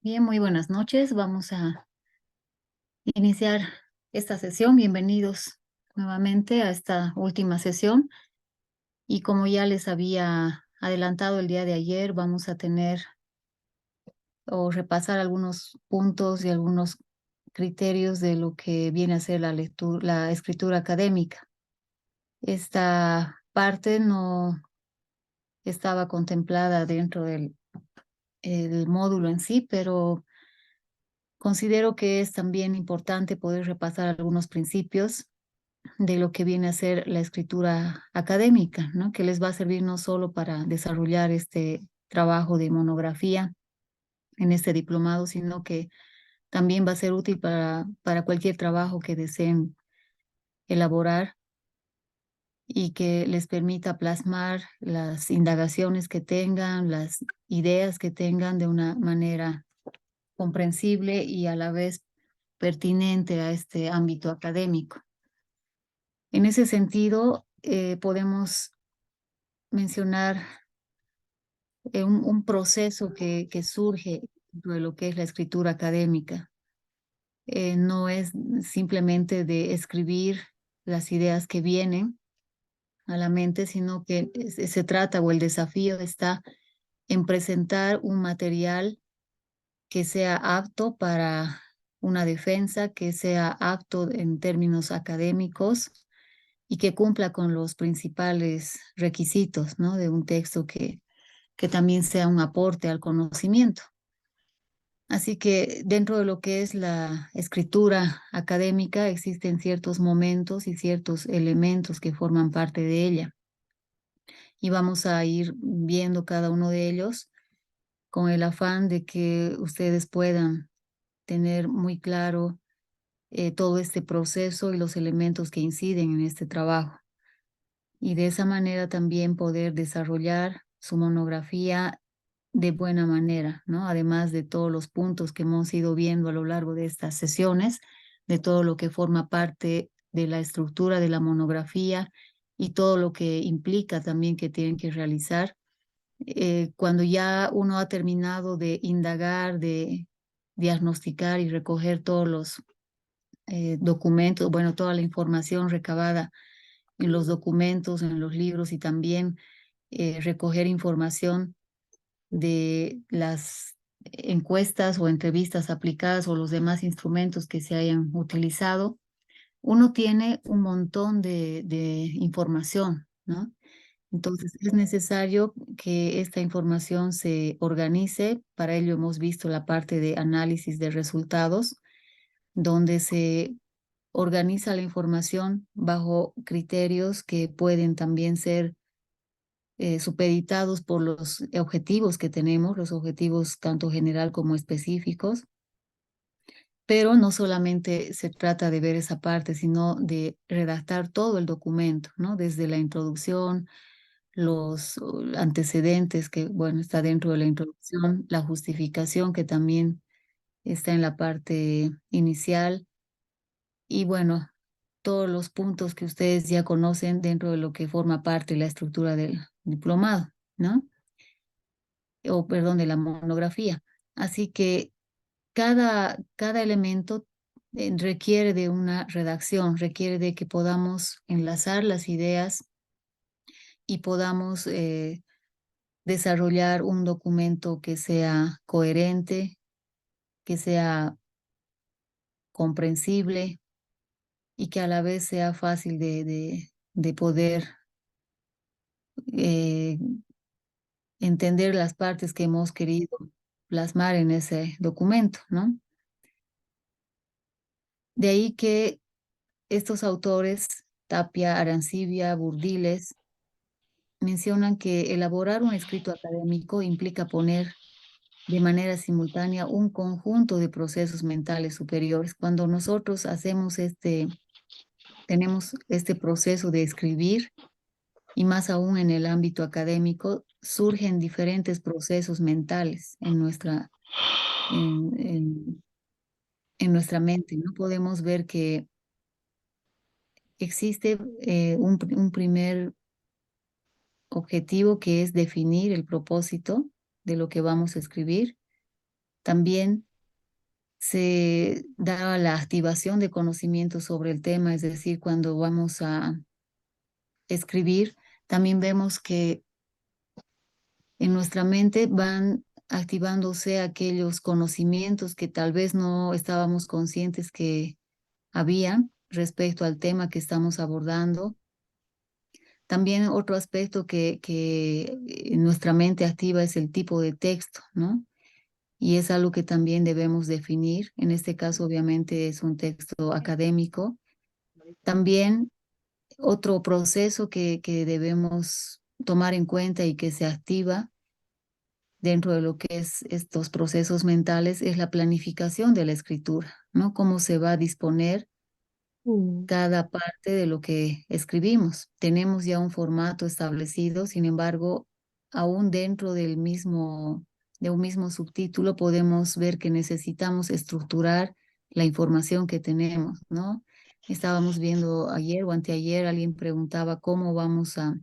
Bien, muy buenas noches. Vamos a iniciar esta sesión. Bienvenidos nuevamente a esta última sesión. Y como ya les había adelantado el día de ayer, vamos a tener o repasar algunos puntos y algunos criterios de lo que viene a ser la lectura, la escritura académica. Esta parte no estaba contemplada dentro del el módulo en sí, pero considero que es también importante poder repasar algunos principios de lo que viene a ser la escritura académica, ¿no? Que les va a servir no solo para desarrollar este trabajo de monografía en este diplomado, sino que también va a ser útil para cualquier trabajo que deseen elaborar y que les permita plasmar las indagaciones que tengan, las ideas que tengan de una manera comprensible y a la vez pertinente a este ámbito académico. En ese sentido, podemos mencionar un proceso que surge dentro de lo que es la escritura académica. No es simplemente de escribir las ideas que vienen a la mente, sino que se trata o el desafío está en presentar un material que sea apto para una defensa, que sea apto en términos académicos y que cumpla con los principales requisitos, ¿no? De un texto que también sea un aporte al conocimiento. Así que dentro de lo que es la escritura académica existen ciertos momentos y ciertos elementos que forman parte de ella. Y vamos a ir viendo cada uno de ellos con el afán de que ustedes puedan tener muy claro todo este proceso y los elementos que inciden en este trabajo. Y de esa manera también poder desarrollar su monografía de buena manera, ¿no? Además de todos los puntos que hemos ido viendo a lo largo de estas sesiones, de todo lo que forma parte de la estructura de la monografía y todo lo que implica también que tienen que realizar. Cuando ya uno ha terminado de indagar, de diagnosticar y recoger todos los documentos, bueno, toda la información recabada en los documentos, en los libros y también recoger información de las encuestas o entrevistas aplicadas o los demás instrumentos que se hayan utilizado, uno tiene un montón de información, ¿no? Entonces es necesario que esta información se organice. Para ello hemos visto la parte de análisis de resultados, donde se organiza la información bajo criterios que pueden también ser supeditados por los objetivos que tenemos, los objetivos tanto general como específicos, pero no solamente se trata de ver esa parte, sino de redactar todo el documento, ¿no? Desde la introducción, los antecedentes que, bueno, está dentro de la introducción, la justificación que también está en la parte inicial y, bueno, todos los puntos que ustedes ya conocen dentro de lo que forma parte de la estructura del diplomado, ¿no? O perdón, de la monografía. Así que cada elemento requiere de una redacción, requiere de que podamos enlazar las ideas y podamos desarrollar un documento que sea coherente, que sea comprensible y que a la vez sea fácil de poder eh, entender las partes que hemos querido plasmar en ese documento, ¿no? De ahí que estos autores, Tapia, Arancibia, Burdiles, mencionan que elaborar un escrito académico implica poner de manera simultánea un conjunto de procesos mentales superiores. Cuando nosotros tenemos este proceso de escribir, y más aún en el ámbito académico, surgen diferentes procesos mentales en, en, en nuestra mente, ¿no? Podemos ver que existe un primer objetivo que es definir el propósito de lo que vamos a escribir. También se da la activación de conocimiento sobre el tema, es decir, cuando vamos a escribir, también vemos que en nuestra mente van activándose aquellos conocimientos que tal vez no estábamos conscientes que habían respecto al tema que estamos abordando. También otro aspecto que nuestra mente activa es el tipo de texto, ¿no? Y es algo que también debemos definir. En este caso, obviamente, es un texto académico. También otro proceso que debemos tomar en cuenta y que se activa dentro de lo que es estos procesos mentales es la planificación de la escritura, ¿no? Cómo se va a disponer Mm. cada parte de lo que escribimos. Tenemos ya un formato establecido, sin embargo, aún dentro de un mismo subtítulo podemos ver que necesitamos estructurar la información que tenemos, ¿no? Estábamos viendo ayer o anteayer, alguien preguntaba cómo vamos a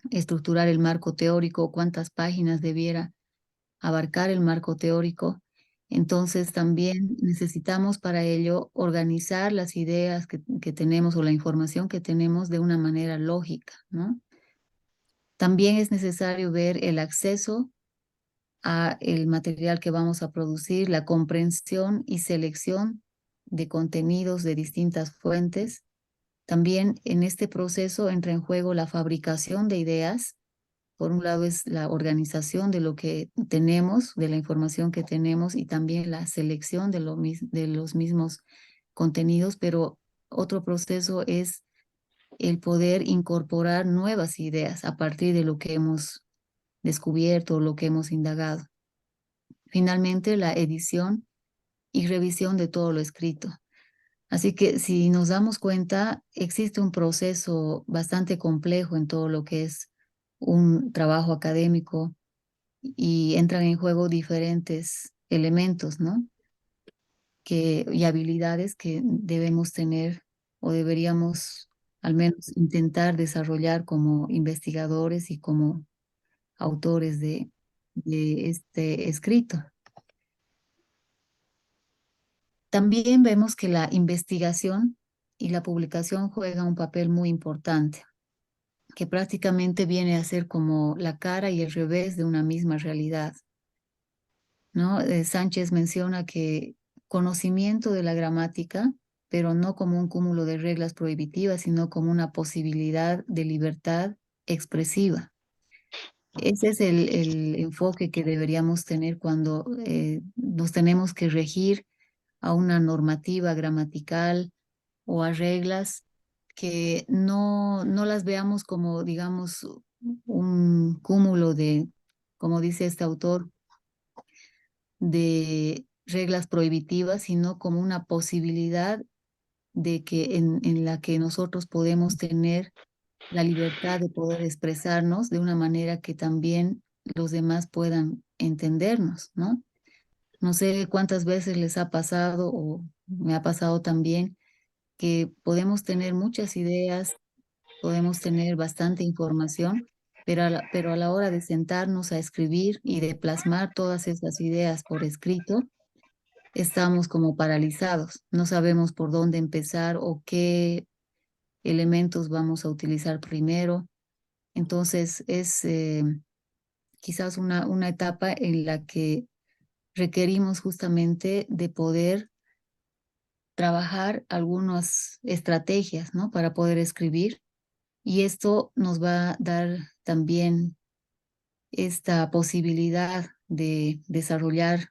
estructurar el marco teórico, cuántas páginas debiera abarcar el marco teórico. Entonces también necesitamos para ello organizar las ideas que tenemos o la información que tenemos de una manera lógica, ¿no? También es necesario ver el acceso a el material que vamos a producir, la comprensión y selección de contenidos de distintas fuentes. También en este proceso entra en juego la fabricación de ideas. Por un lado es la organización de lo que tenemos, de la información que tenemos y también la selección de los mismos contenidos, pero otro proceso es el poder incorporar nuevas ideas a partir de lo que hemos descubierto, lo que hemos indagado. Finalmente, la edición y revisión de todo lo escrito. Así que si nos damos cuenta, existe un proceso bastante complejo en todo lo que es un trabajo académico y entran en juego diferentes elementos, ¿no? Y habilidades que debemos tener o deberíamos al menos intentar desarrollar como investigadores y como autores de este escrito. También vemos que la investigación y la publicación juegan un papel muy importante, que prácticamente viene a ser como la cara y el revés de una misma realidad, ¿no? Sánchez menciona que conocimiento de la gramática, pero no como un cúmulo de reglas prohibitivas, sino como una posibilidad de libertad expresiva. Ese es el enfoque que deberíamos tener cuando nos tenemos que regir a una normativa gramatical o a reglas que no las veamos como, digamos, un cúmulo de, como dice este autor, de reglas prohibitivas, sino como una posibilidad de que en la que nosotros podemos tener la libertad de poder expresarnos de una manera que también los demás puedan entendernos, ¿no? No sé cuántas veces les ha pasado o me ha pasado también que podemos tener muchas ideas, podemos tener bastante información, pero a la hora de sentarnos a escribir y de plasmar todas esas ideas por escrito, estamos como paralizados, no sabemos por dónde empezar o qué elementos vamos a utilizar primero. Entonces es quizás una etapa en la que requerimos justamente de poder trabajar algunas estrategias, ¿no? Para poder escribir y esto nos va a dar también esta posibilidad de desarrollar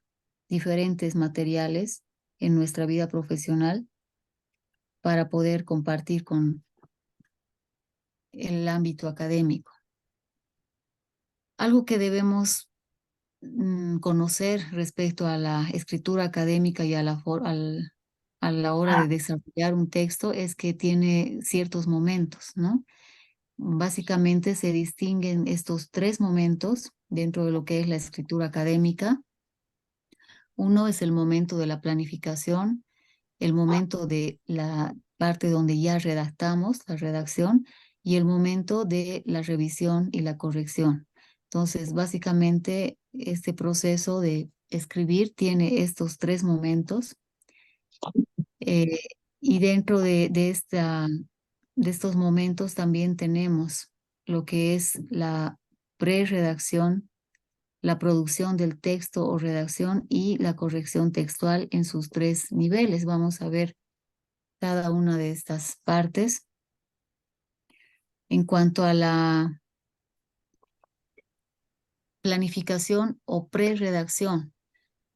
diferentes materiales en nuestra vida profesional para poder compartir con el ámbito académico. Algo que debemos conocer respecto a la escritura académica y a a la hora de desarrollar un texto es que tiene ciertos momentos, ¿no? Básicamente se distinguen estos tres momentos dentro de lo que es la escritura académica. Uno es el momento de la planificación, el momento de la parte donde ya redactamos, la redacción, y el momento de la revisión y la corrección. Entonces, básicamente, este proceso de escribir tiene estos tres momentos. eh, y dentro de estos momentos también tenemos lo que es la pre-redacción, la producción del texto o redacción y la corrección textual en sus tres niveles. Vamos a ver cada una de estas partes. En cuanto a la planificación o pre-redacción,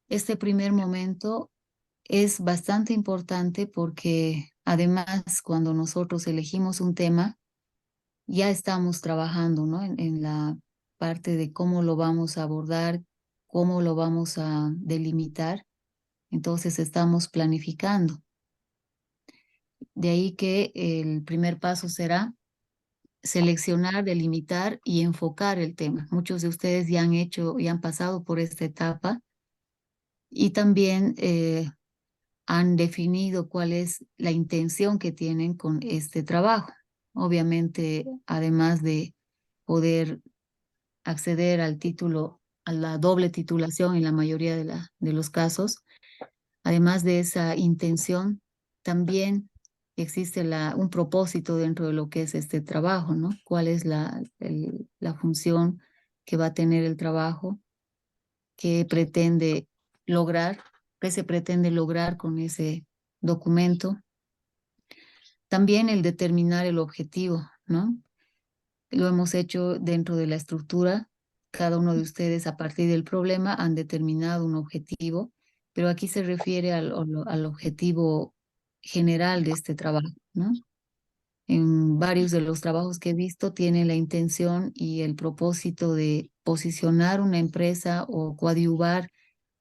este primer momento es bastante importante porque además cuando nosotros elegimos un tema, ya estamos trabajando, ¿no? En la parte de cómo lo vamos a abordar, cómo lo vamos a delimitar. Entonces estamos planificando. De ahí que el primer paso será seleccionar, delimitar y enfocar el tema. Muchos de ustedes ya han hecho, ya han pasado por esta etapa y también han definido cuál es la intención que tienen con este trabajo. Obviamente, además de poder acceder al título, a la doble titulación en la mayoría de los casos, además de esa intención, también existe un propósito dentro de lo que es este trabajo, ¿no? ¿Cuál es la función que va a tener el trabajo? ¿Qué pretende lograr? ¿Qué se pretende lograr con ese documento? También el determinar el objetivo, ¿no? Lo hemos hecho dentro de la estructura. Cada uno de ustedes a partir del problema han determinado un objetivo, pero aquí se refiere al objetivo general de este trabajo, ¿no? En varios de los trabajos que he visto tienen la intención y el propósito de posicionar una empresa o coadyuvar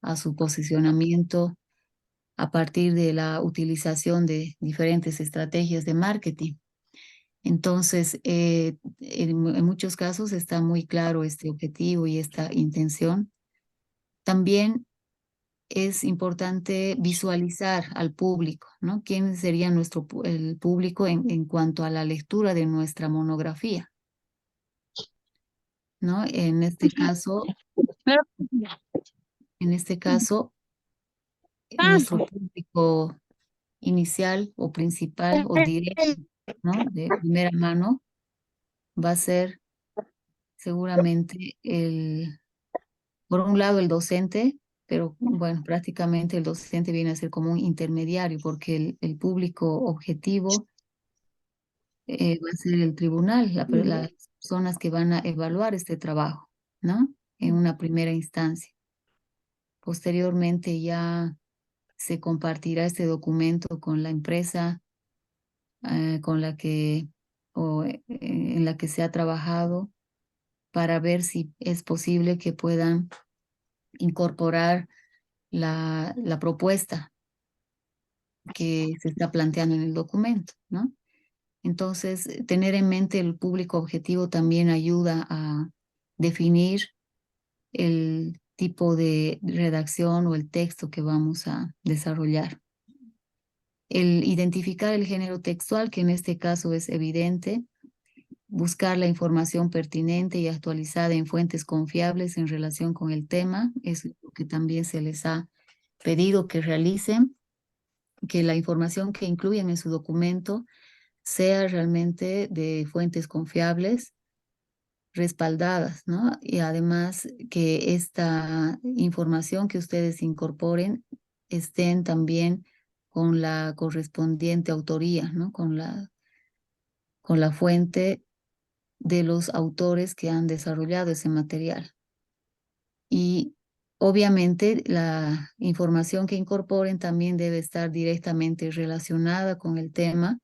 a su posicionamiento a partir de la utilización de diferentes estrategias de marketing. Entonces, en muchos casos está muy claro este objetivo y esta intención. También es importante visualizar al público, ¿no? ¿Quién sería el público en cuanto a la lectura de nuestra monografía, ¿no? En este caso, nuestro público inicial o principal o directo, ¿no? De primera mano va a ser seguramente por un lado el docente, pero bueno, prácticamente el docente viene a ser como un intermediario porque el público objetivo va a ser el tribunal, las personas que van a evaluar este trabajo, ¿no? En una primera instancia. Posteriormente ya se compartirá este documento con la empresa con la que o en la que se ha trabajado para ver si es posible que puedan incorporar la propuesta que se está planteando en el documento, ¿no? Entonces, tener en mente el público objetivo también ayuda a definir el tipo de redacción o el texto que vamos a desarrollar. El identificar el género textual, que en este caso es evidente, buscar la información pertinente y actualizada en fuentes confiables en relación con el tema, es lo que también se les ha pedido que realicen, que la información que incluyen en su documento sea realmente de fuentes confiables, respaldadas, ¿no? Y además que esta información que ustedes incorporen estén también con la correspondiente autoría, ¿no? Con la fuente de los autores que han desarrollado ese material. Y obviamente la información que incorporen también debe estar directamente relacionada con el tema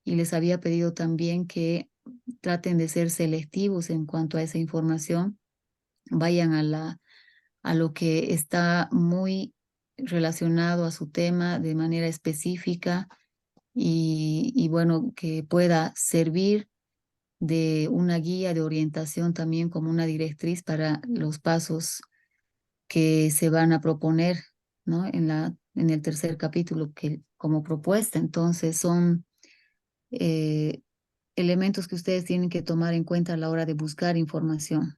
y les había pedido también que traten de ser selectivos en cuanto a esa información, vayan a lo que está muy relacionado a su tema de manera específica y bueno, que pueda servir de una guía de orientación también como una directriz para los pasos que se van a proponer, ¿no? En el tercer capítulo que como propuesta. Entonces son eh, elementos que ustedes tienen que tomar en cuenta a la hora de buscar información.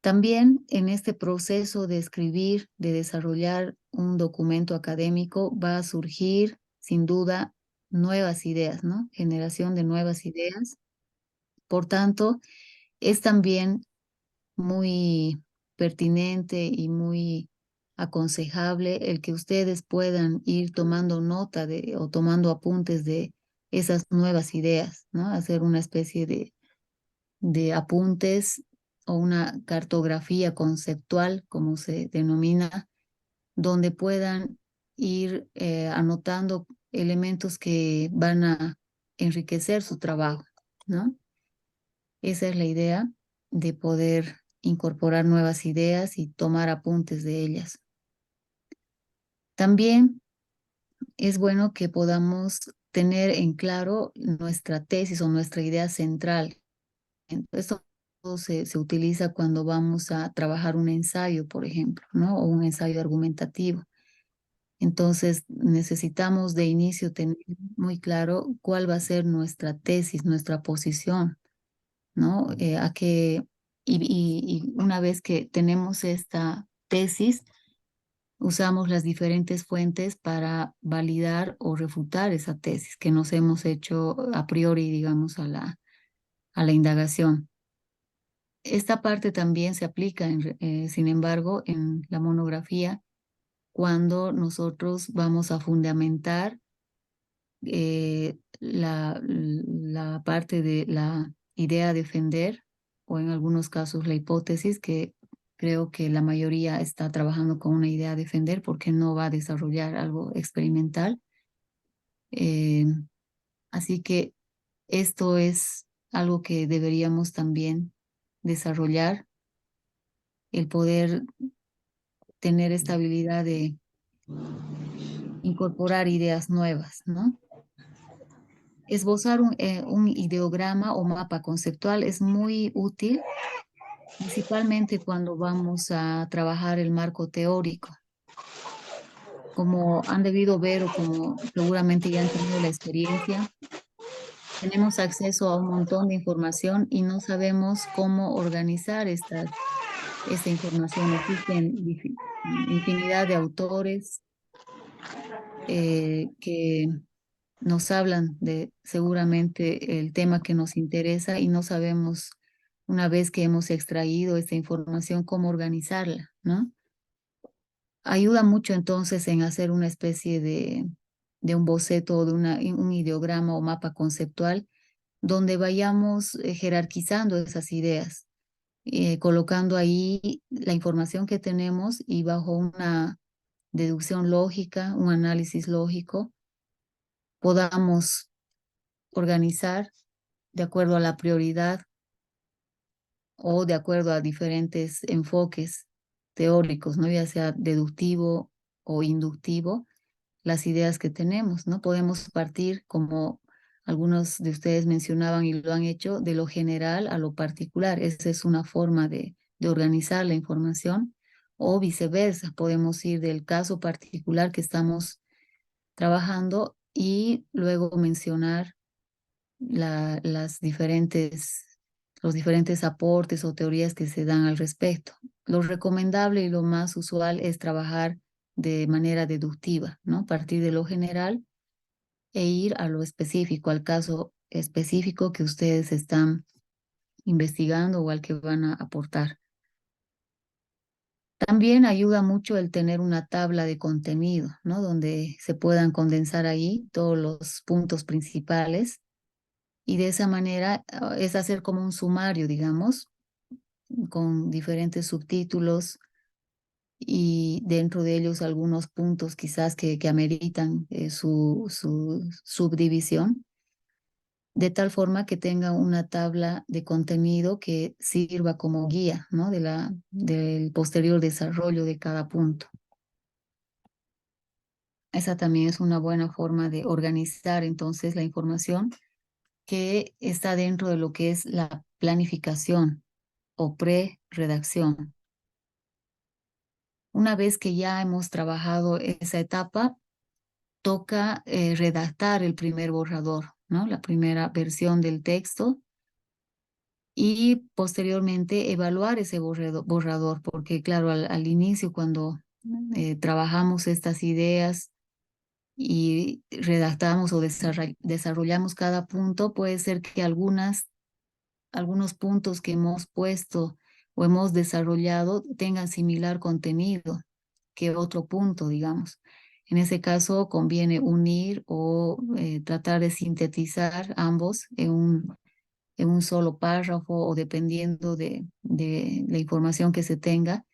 También en este proceso de escribir, de desarrollar un documento académico, va a surgir, sin duda, nuevas ideas, ¿no? Generación de nuevas ideas. Por tanto, es también muy pertinente y muy aconsejable el que ustedes puedan ir tomando nota de o tomando apuntes de esas nuevas ideas, ¿no? Hacer una especie de apuntes o una cartografía conceptual, como se denomina, donde puedan ir anotando elementos que van a enriquecer su trabajo, ¿no? Esa es la idea de poder incorporar nuevas ideas y tomar apuntes de ellas. También es bueno que podamos tener en claro nuestra tesis o nuestra idea central. Esto se utiliza cuando vamos a trabajar un ensayo, por ejemplo, ¿no? O un ensayo argumentativo. Entonces, necesitamos de inicio tener muy claro cuál va a ser nuestra tesis, nuestra posición, ¿no? Y una vez que tenemos esta tesis, usamos las diferentes fuentes para validar o refutar esa tesis que nos hemos hecho a priori, digamos, a la indagación. Esta parte también se aplica, sin embargo, en la monografía cuando nosotros vamos a fundamentar la parte de la idea a defender, o en algunos casos la hipótesis, que creo que la mayoría está trabajando con una idea a defender porque no va a desarrollar algo experimental. Eh, Así que esto es algo que deberíamos también desarrollar, el poder tener esta habilidad de incorporar ideas nuevas, ¿no? Esbozar un ideograma o mapa conceptual es muy útil, principalmente cuando vamos a trabajar el marco teórico. Como han debido ver o como seguramente ya han tenido la experiencia, tenemos acceso a un montón de información y no sabemos cómo organizar esta información. Existen infinidad de autores que nos hablan de seguramente el tema que nos interesa y no sabemos, una vez que hemos extraído esta información, cómo organizarla, ¿no? Ayuda mucho entonces en hacer una especie de un boceto o de un ideograma o mapa conceptual donde vayamos jerarquizando esas ideas, colocando ahí la información que tenemos y bajo una deducción lógica, un análisis lógico, podamos organizar de acuerdo a la prioridad o de acuerdo a diferentes enfoques teóricos, ¿no? Ya sea deductivo o inductivo, las ideas que tenemos, ¿no? Podemos partir, como algunos de ustedes mencionaban y lo han hecho, de lo general a lo particular. Esa es una forma de organizar la información, o viceversa, podemos ir del caso particular que estamos trabajando y luego mencionar los diferentes aportes o teorías que se dan al respecto. Lo recomendable y lo más usual es trabajar de manera deductiva, ¿no? Partir de lo general e ir a lo específico, al caso específico que ustedes están investigando o al que van a aportar. También ayuda mucho el tener una tabla de contenido, ¿no? Donde se puedan condensar ahí todos los puntos principales y de esa manera es hacer como un sumario, digamos, con diferentes subtítulos y dentro de ellos algunos puntos quizás que ameritan su subdivisión, de tal forma que tenga una tabla de contenido que sirva como guía, ¿no? Del posterior desarrollo de cada punto. Esa también es una buena forma de organizar entonces la información que está dentro de lo que es la planificación o pre-redacción. Una vez que ya hemos trabajado esa etapa, toca redactar el primer borrador, ¿no? La primera versión del texto y posteriormente evaluar ese borrador, porque claro, al inicio cuando trabajamos estas ideas y redactamos o desarrollamos cada punto, puede ser que algunos puntos que hemos puesto o hemos desarrollado tengan similar contenido que otro punto, digamos. En ese caso, conviene unir o tratar de sintetizar ambos en un solo párrafo o dependiendo de la información que se tenga,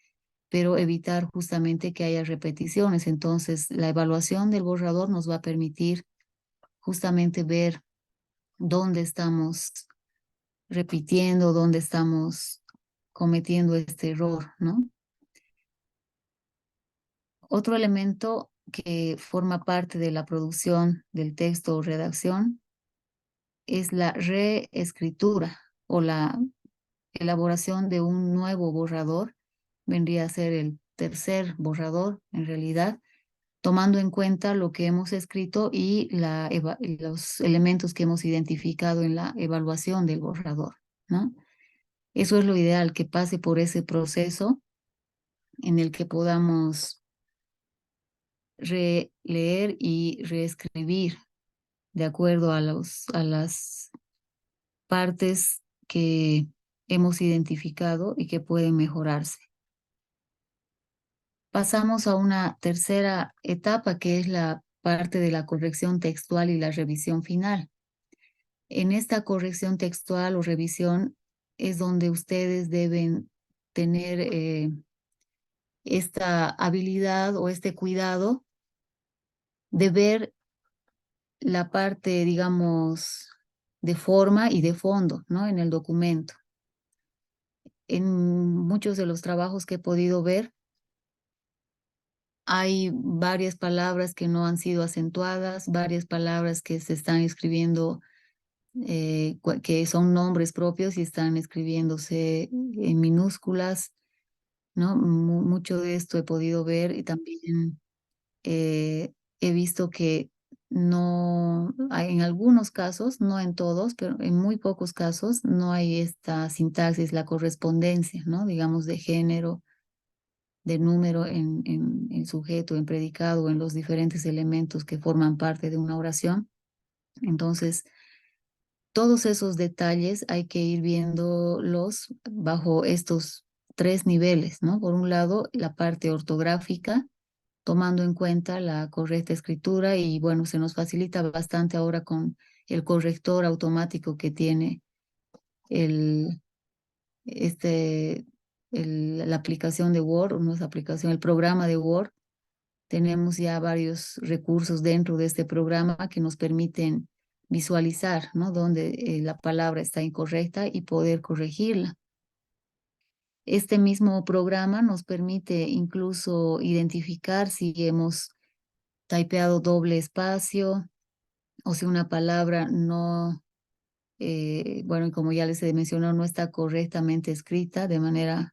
pero evitar justamente que haya repeticiones. Entonces, la evaluación del borrador nos va a permitir justamente ver dónde estamos repitiendo, dónde estamos cometiendo este error, ¿no? Otro elemento que forma parte de la producción del texto o redacción es la reescritura o la elaboración de un nuevo borrador. Vendría a ser el tercer borrador, en realidad, tomando en cuenta lo que hemos escrito y los elementos que hemos identificado en la evaluación del borrador, ¿no? Eso es lo ideal, que pase por ese proceso en el que podamos releer y reescribir de acuerdo a a las partes que hemos identificado y que pueden mejorarse. Pasamos a una tercera etapa que es la parte de la corrección textual y la revisión final. En esta corrección textual o revisión es donde ustedes deben tener esta habilidad o este cuidado de ver la parte, digamos, de forma y de fondo, ¿no? En el documento. En muchos de los trabajos que he podido ver, hay varias palabras que no han sido acentuadas, varias palabras que se están escribiendo, que son nombres propios y están escribiéndose en minúsculas, ¿no? Mucho de esto he podido ver y también he visto que no hay en algunos casos, no en todos, pero en muy pocos casos no hay esta sintaxis, la correspondencia, ¿no? Digamos, de género, de número en sujeto, en predicado, en los diferentes elementos que forman parte de una oración. Entonces, todos esos detalles hay que ir viéndolos bajo estos tres niveles, ¿no? Por un lado, la parte ortográfica, tomando en cuenta la correcta escritura y bueno, se nos facilita bastante ahora con el corrector automático que tiene el, este, la aplicación de Word, no es aplicación, el programa de Word. Tenemos ya varios recursos dentro de este programa que nos permiten visualizar, ¿no? Donde la palabra está incorrecta y poder corregirla. Este mismo programa nos permite incluso identificar si hemos typeado doble espacio o si una palabra no, bueno, como ya les he mencionado, no está correctamente escrita de manera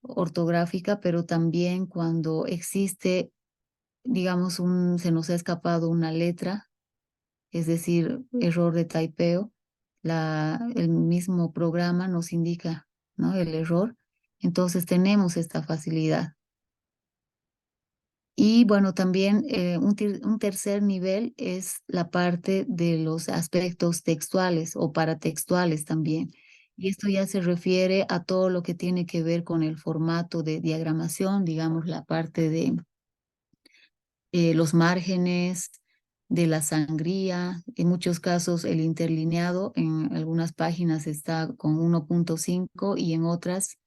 ortográfica, pero también cuando existe, digamos, se nos ha escapado una letra, es decir, error de typeo, el mismo programa nos indica, ¿no? El error. Entonces tenemos esta facilidad. Y bueno, también un tercer nivel es la parte de los aspectos textuales o paratextuales también. Y esto ya se refiere a todo lo que tiene que ver con el formato de diagramación, digamos, la parte de los márgenes, de la sangría. En muchos casos el interlineado en algunas páginas está con 1.5 y en otras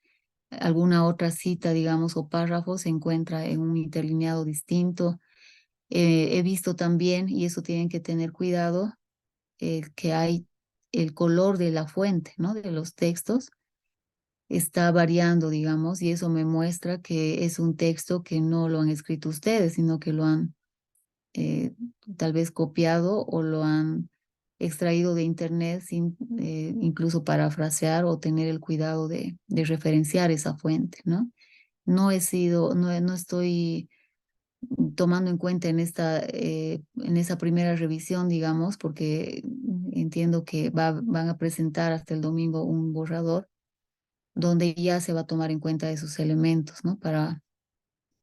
alguna otra cita, digamos, o párrafo se encuentra en un interlineado distinto. He visto también, y eso tienen que tener cuidado, que hay el color de la fuente, ¿no? De los textos está variando, digamos, y eso me muestra que es un texto que no lo han escrito ustedes, sino que lo han eh, tal vez copiado o lo han extraído de internet sin incluso parafrasear o tener el cuidado de referenciar esa fuente, ¿no? No he sido, no estoy tomando en cuenta en esa primera revisión, digamos, porque entiendo que van a presentar hasta el domingo un borrador donde ya se va a tomar en cuenta esos elementos, ¿no? Para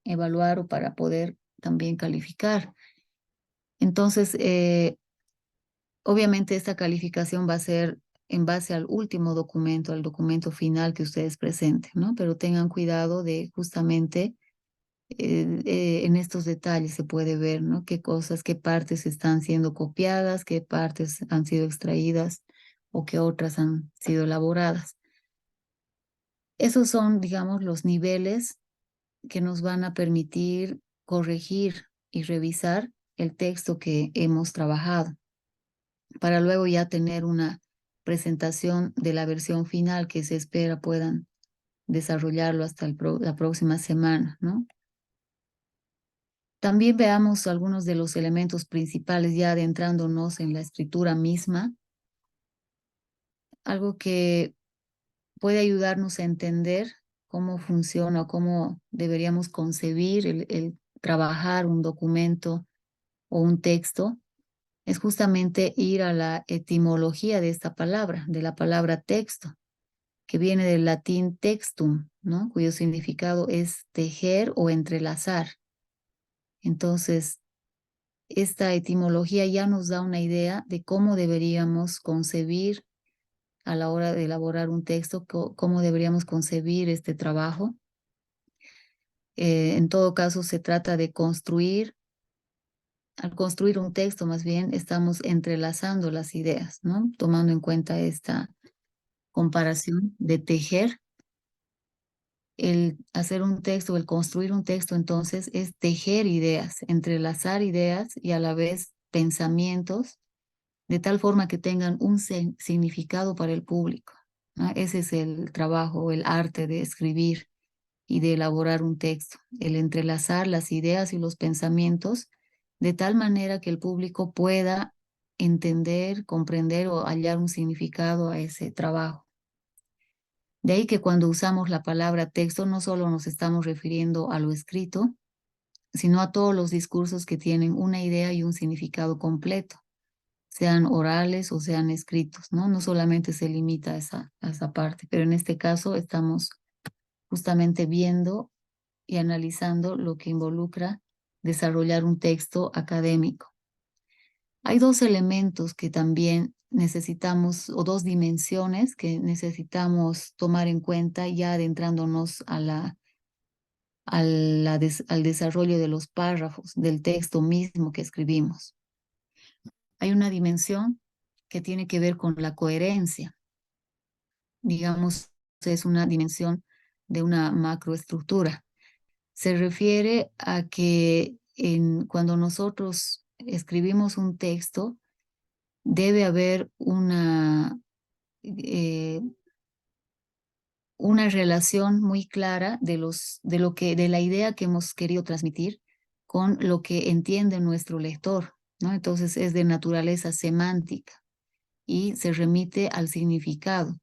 evaluar o para poder también calificar. Entonces, obviamente esta calificación va a ser en base al último documento, al documento final que ustedes presenten, ¿no? Pero tengan cuidado de justamente en estos detalles se puede ver, ¿no? Qué cosas, qué partes están siendo copiadas, qué partes han sido extraídas o qué otras han sido elaboradas. Esos son, digamos, los niveles que nos van a permitir corregir y revisar el texto que hemos trabajado, para luego ya tener una presentación de la versión final que se espera puedan desarrollarlo hasta la próxima semana, ¿no? También veamos algunos de los elementos principales ya adentrándonos en la escritura misma, algo que puede ayudarnos a entender cómo funciona o cómo deberíamos concebir el trabajar un documento o un texto, es justamente ir a la etimología de esta palabra, de la palabra texto, que viene del latín textum, ¿no? Cuyo significado es tejer o entrelazar. Entonces, esta etimología ya nos da una idea de cómo deberíamos concebir a la hora de elaborar un texto, cómo deberíamos concebir este trabajo. En todo caso, se trata de construir, al construir un texto más bien, estamos entrelazando las ideas, ¿no? Tomando en cuenta esta comparación de tejer. El hacer un texto, el construir un texto, entonces, es tejer ideas, entrelazar ideas y a la vez pensamientos de tal forma que tengan un significado para el público, ¿no? Ese es el trabajo, el arte de escribir y de elaborar un texto, el entrelazar las ideas y los pensamientos de tal manera que el público pueda entender, comprender o hallar un significado a ese trabajo. De ahí que cuando usamos la palabra texto no solo nos estamos refiriendo a lo escrito, sino a todos los discursos que tienen una idea y un significado completo, sean orales o sean escritos, ¿no? No solamente se limita a esa parte, pero en este caso estamos justamente viendo y analizando lo que involucra desarrollar un texto académico. Hay dos elementos que también necesitamos, o dos dimensiones que necesitamos tomar en cuenta ya adentrándonos al desarrollo de los párrafos del texto mismo que escribimos. Hay una dimensión que tiene que ver con la coherencia. Digamos, es una dimensión de una macroestructura. Se refiere a que cuando nosotros escribimos un texto, debe haber eh, una relación muy clara de la idea que hemos querido transmitir con lo que entiende nuestro lector, ¿no? Entonces es de naturaleza semántica y se remite al significado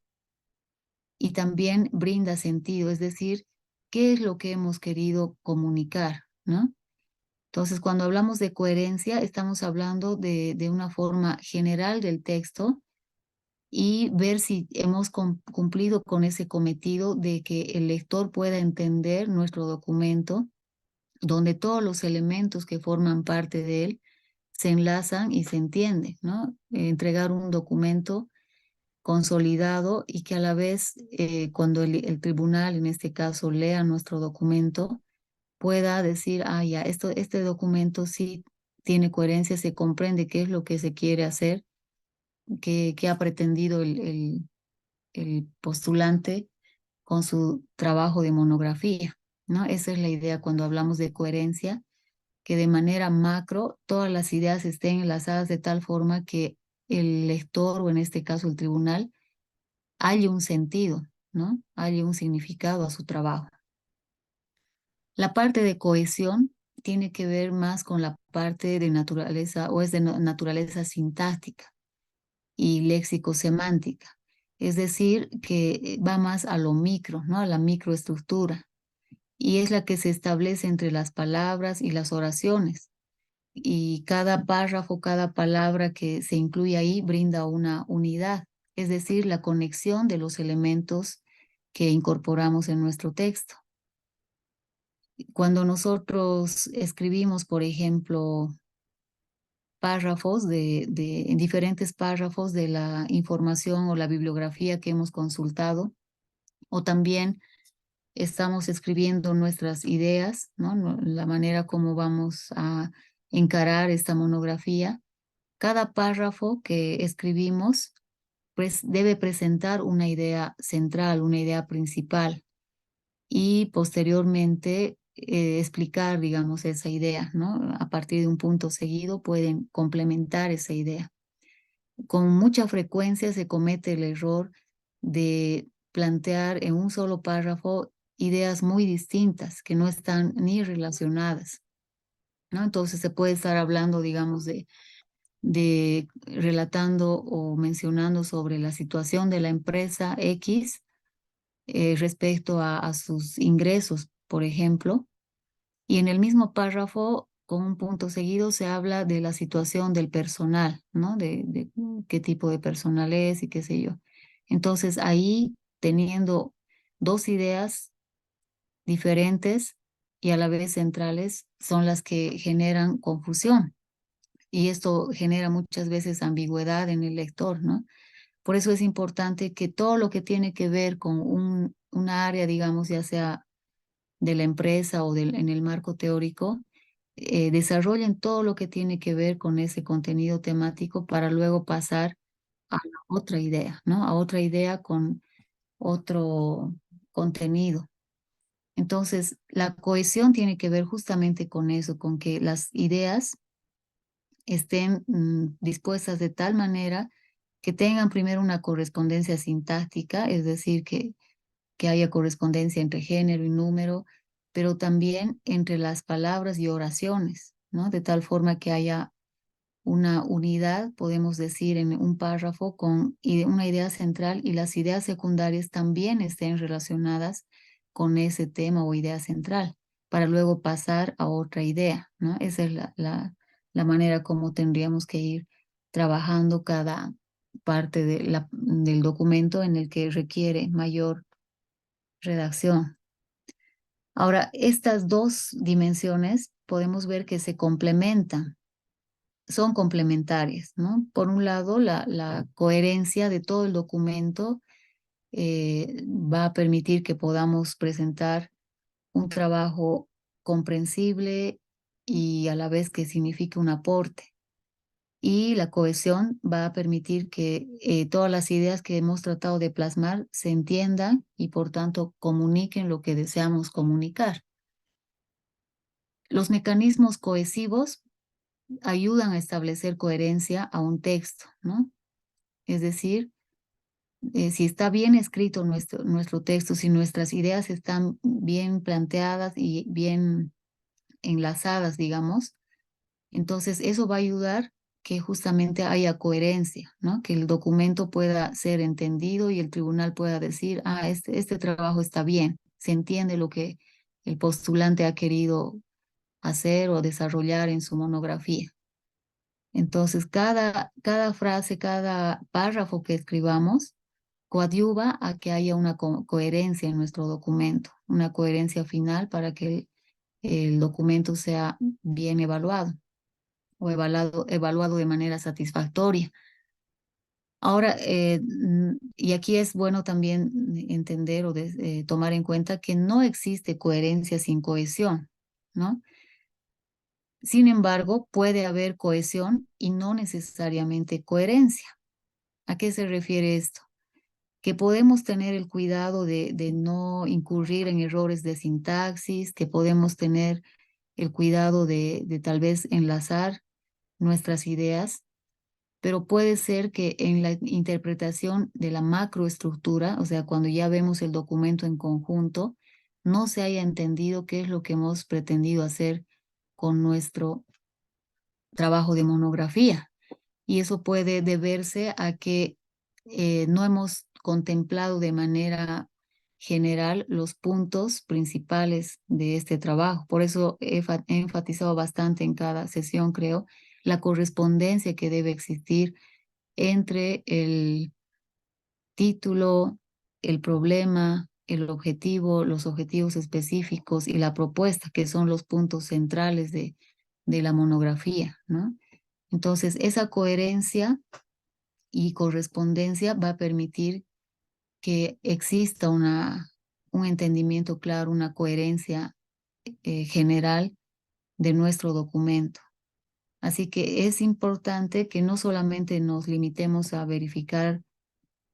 y también brinda sentido, es decir, qué es lo que hemos querido comunicar, ¿no? Entonces, cuando hablamos de coherencia, estamos hablando de una forma general del texto y ver si hemos cumplido con ese cometido de que el lector pueda entender nuestro documento, donde todos los elementos que forman parte de él se enlazan y se entienden, ¿no? Entregar un documento consolidado y que a la vez, cuando el tribunal, en este caso, lea nuestro documento, pueda decir, ah, ya, este documento sí tiene coherencia, se comprende qué es lo que se quiere hacer, qué ha pretendido el postulante con su trabajo de monografía, ¿no? Esa es la idea cuando hablamos de coherencia, que de manera macro todas las ideas estén enlazadas de tal forma que el lector, o en este caso el tribunal, halle un sentido, ¿no? Halle un significado a su trabajo. La parte de cohesión tiene que ver más con la parte de naturaleza, o es de naturaleza sintáctica y léxico-semántica. Es decir, que va más a lo micro, ¿no? A la microestructura. y es la que se establece entre las palabras y las oraciones. Y cada párrafo, cada palabra que se incluye ahí brinda una unidad, es decir, la conexión de los elementos que incorporamos en nuestro texto. Cuando nosotros escribimos, por ejemplo, párrafos en diferentes párrafos de la información o la bibliografía que hemos consultado, o también estamos escribiendo nuestras ideas, ¿no? La manera como vamos a encarar esta monografía. Cada párrafo que escribimos, pues debe presentar una idea central, una idea principal y posteriormente explicar, digamos, esa idea, ¿no? A partir de un punto seguido pueden complementar esa idea. Con mucha frecuencia se comete el error de plantear en un solo párrafo ideas muy distintas que no están ni relacionadas, ¿no? Entonces se puede estar hablando, digamos, de relatando o mencionando sobre la situación de la empresa X respecto a sus ingresos, por ejemplo, y en el mismo párrafo, con un punto seguido, se habla de la situación del personal, ¿no? De qué tipo de personal es y qué sé yo. Entonces, ahí, teniendo dos ideas diferentes y a la vez centrales, son las que generan confusión. Y esto genera muchas veces ambigüedad en el lector, ¿no? Por eso es importante que todo lo que tiene que ver con una área, digamos, ya sea de la empresa o en el marco teórico, desarrollen todo lo que tiene que ver con ese contenido temático para luego pasar a la otra idea, ¿no? A otra idea con otro contenido. Entonces, la cohesión tiene que ver justamente con eso, con que las ideas estén dispuestas de tal manera que tengan primero una correspondencia sintáctica, es decir, que haya correspondencia entre género y número, pero también entre las palabras y oraciones, ¿no? De tal forma que haya una unidad, podemos decir, en un párrafo con una idea central y las ideas secundarias también estén relacionadas con ese tema o idea central, para luego pasar a otra idea, ¿no? Esa es la manera como tendríamos que ir trabajando cada parte del documento en el que requiere mayor redacción. Ahora, estas dos dimensiones podemos ver que se complementan, son complementarias, ¿no? Por un lado, la coherencia de todo el documento va a permitir que podamos presentar un trabajo comprensible y a la vez que signifique un aporte. Y la cohesión va a permitir que todas las ideas que hemos tratado de plasmar se entiendan y por tanto comuniquen lo que deseamos comunicar. Los mecanismos cohesivos ayudan a establecer coherencia a un texto, ¿no? Es decir, si está bien escrito nuestro texto, si nuestras ideas están bien planteadas y bien enlazadas, digamos, entonces eso va a ayudar que justamente haya coherencia, ¿no? Que el documento pueda ser entendido y el tribunal pueda decir, ah, este trabajo está bien, se entiende lo que el postulante ha querido hacer o desarrollar en su monografía. Entonces, cada frase, cada párrafo que escribamos coadyuva a que haya una coherencia en nuestro documento, una coherencia final para que el documento sea bien evaluado o evaluado de manera satisfactoria. Ahora, y aquí es bueno también entender o tomar en cuenta que no existe coherencia sin cohesión, ¿no? Sin embargo, puede haber cohesión y no necesariamente coherencia. ¿A qué se refiere esto? Que podemos tener el cuidado de no incurrir en errores de sintaxis, que podemos tener el cuidado de tal vez enlazar nuestras ideas, pero puede ser que en la interpretación de la macroestructura, o sea, cuando ya vemos el documento en conjunto, no se haya entendido qué es lo que hemos pretendido hacer con nuestro trabajo de monografía. Y eso puede deberse a que no hemos contemplado de manera general los puntos principales de este trabajo. Por eso he enfatizado bastante en cada sesión, creo, la correspondencia que debe existir entre el título, el problema, el objetivo, los objetivos específicos y la propuesta, que son los puntos centrales de la monografía, ¿no? Entonces, esa coherencia y correspondencia va a permitir que exista un entendimiento claro, una coherencia general de nuestro documento. Así que es importante que no solamente nos limitemos a verificar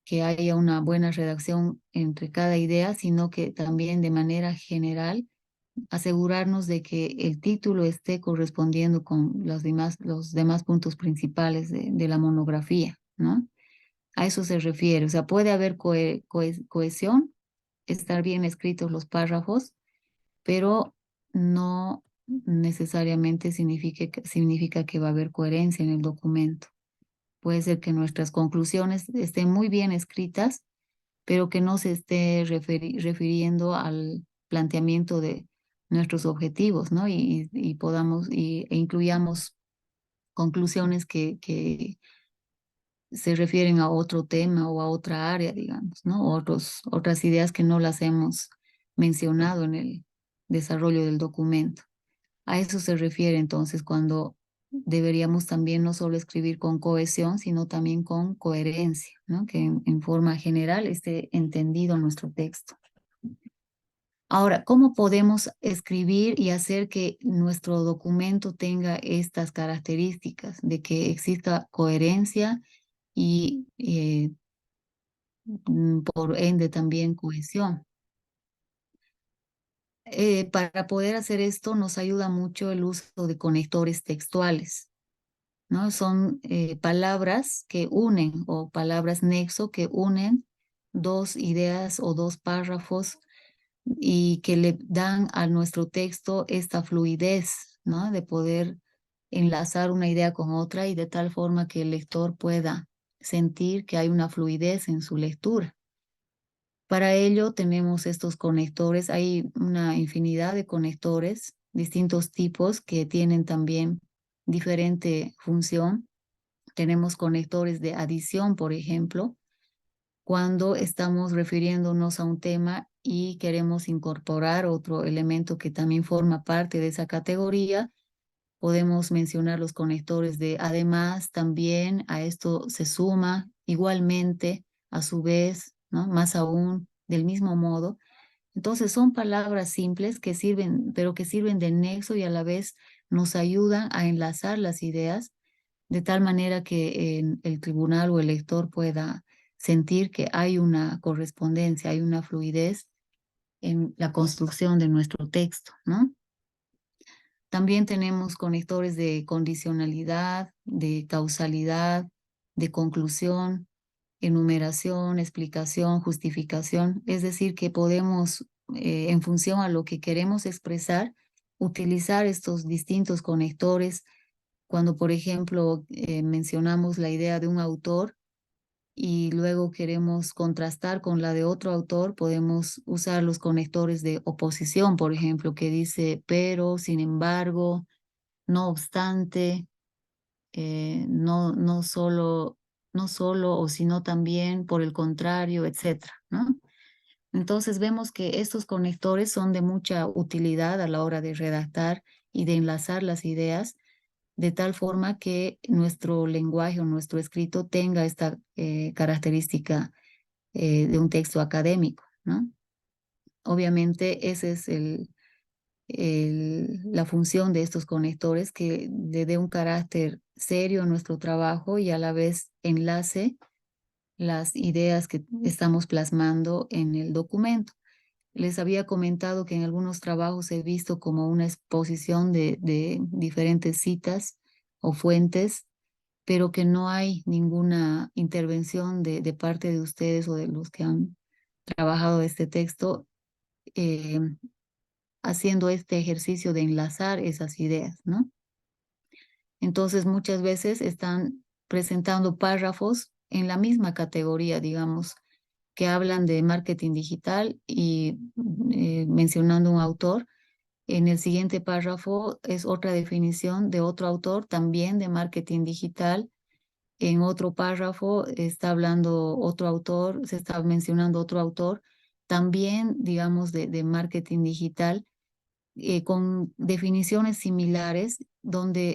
que haya una buena redacción entre cada idea, sino que también de manera general asegurarnos de que el título esté correspondiendo con los demás puntos principales de la monografía, ¿no? A eso se refiere. O sea, puede haber cohesión, estar bien escritos los párrafos, pero no necesariamente significa que va a haber coherencia en el documento. Puede ser que nuestras conclusiones estén muy bien escritas, pero que no se esté refiriendo al planteamiento de nuestros objetivos, ¿no? Y podamos, e incluyamos conclusiones que se refieren a otro tema o a otra área, digamos, ¿no? Otras ideas que no las hemos mencionado en el desarrollo del documento. A eso se refiere entonces cuando deberíamos también no solo escribir con cohesión, sino también con coherencia, ¿no? Que en forma general esté entendido nuestro texto. Ahora, ¿cómo podemos escribir y hacer que nuestro documento tenga estas características de que exista coherencia y por ende también cohesión? Para poder hacer esto nos ayuda mucho el uso de conectores textuales, ¿no? Son palabras que unen o palabras nexo que unen dos ideas o dos párrafos y que le dan a nuestro texto esta fluidez, ¿no? De poder enlazar una idea con otra y de tal forma que el lector pueda sentir que hay una fluidez en su lectura. Para ello tenemos estos conectores, hay una infinidad de conectores, distintos tipos que tienen también diferente función. Tenemos conectores de adición, por ejemplo, cuando estamos refiriéndonos a un tema y queremos incorporar otro elemento que también forma parte de esa categoría, podemos mencionar los conectores de además, también, a esto se suma igualmente, a su vez, ¿no? Más aún, del mismo modo. Entonces son palabras simples que sirven, pero que sirven de nexo y a la vez nos ayudan a enlazar las ideas de tal manera que el tribunal o el lector pueda sentir que hay una correspondencia, hay una fluidez en la construcción de nuestro texto, ¿no? También tenemos conectores de condicionalidad, de causalidad, de conclusión, enumeración, explicación, justificación. Es decir, que podemos, en función a lo que queremos expresar, utilizar estos distintos conectores. Cuando, por ejemplo, mencionamos la idea de un autor y luego queremos contrastar con la de otro autor, podemos usar los conectores de oposición, por ejemplo, que dice pero, sin embargo, no obstante, no solo o sino también, por el contrario, etcétera, ¿no? Entonces vemos que estos conectores son de mucha utilidad a la hora de redactar y de enlazar las ideas de tal forma que nuestro lenguaje o nuestro escrito tenga esta característica de un texto académico, ¿no? Obviamente esa es la función de estos conectores, que le dé un carácter serio a nuestro trabajo y a la vez enlace las ideas que estamos plasmando en el documento. Les había comentado que en algunos trabajos he visto como una exposición de diferentes citas o fuentes, pero que no hay ninguna intervención de parte de ustedes o de los que han trabajado este texto eh, haciendo este ejercicio de enlazar esas ideas, ¿no? Entonces muchas veces están presentando párrafos en la misma categoría, digamos, que hablan de marketing digital y mencionando un autor. En el siguiente párrafo es otra definición de otro autor, también de marketing digital. En otro párrafo está hablando otro autor, se está mencionando otro autor, también, digamos, de marketing digital, con definiciones similares, donde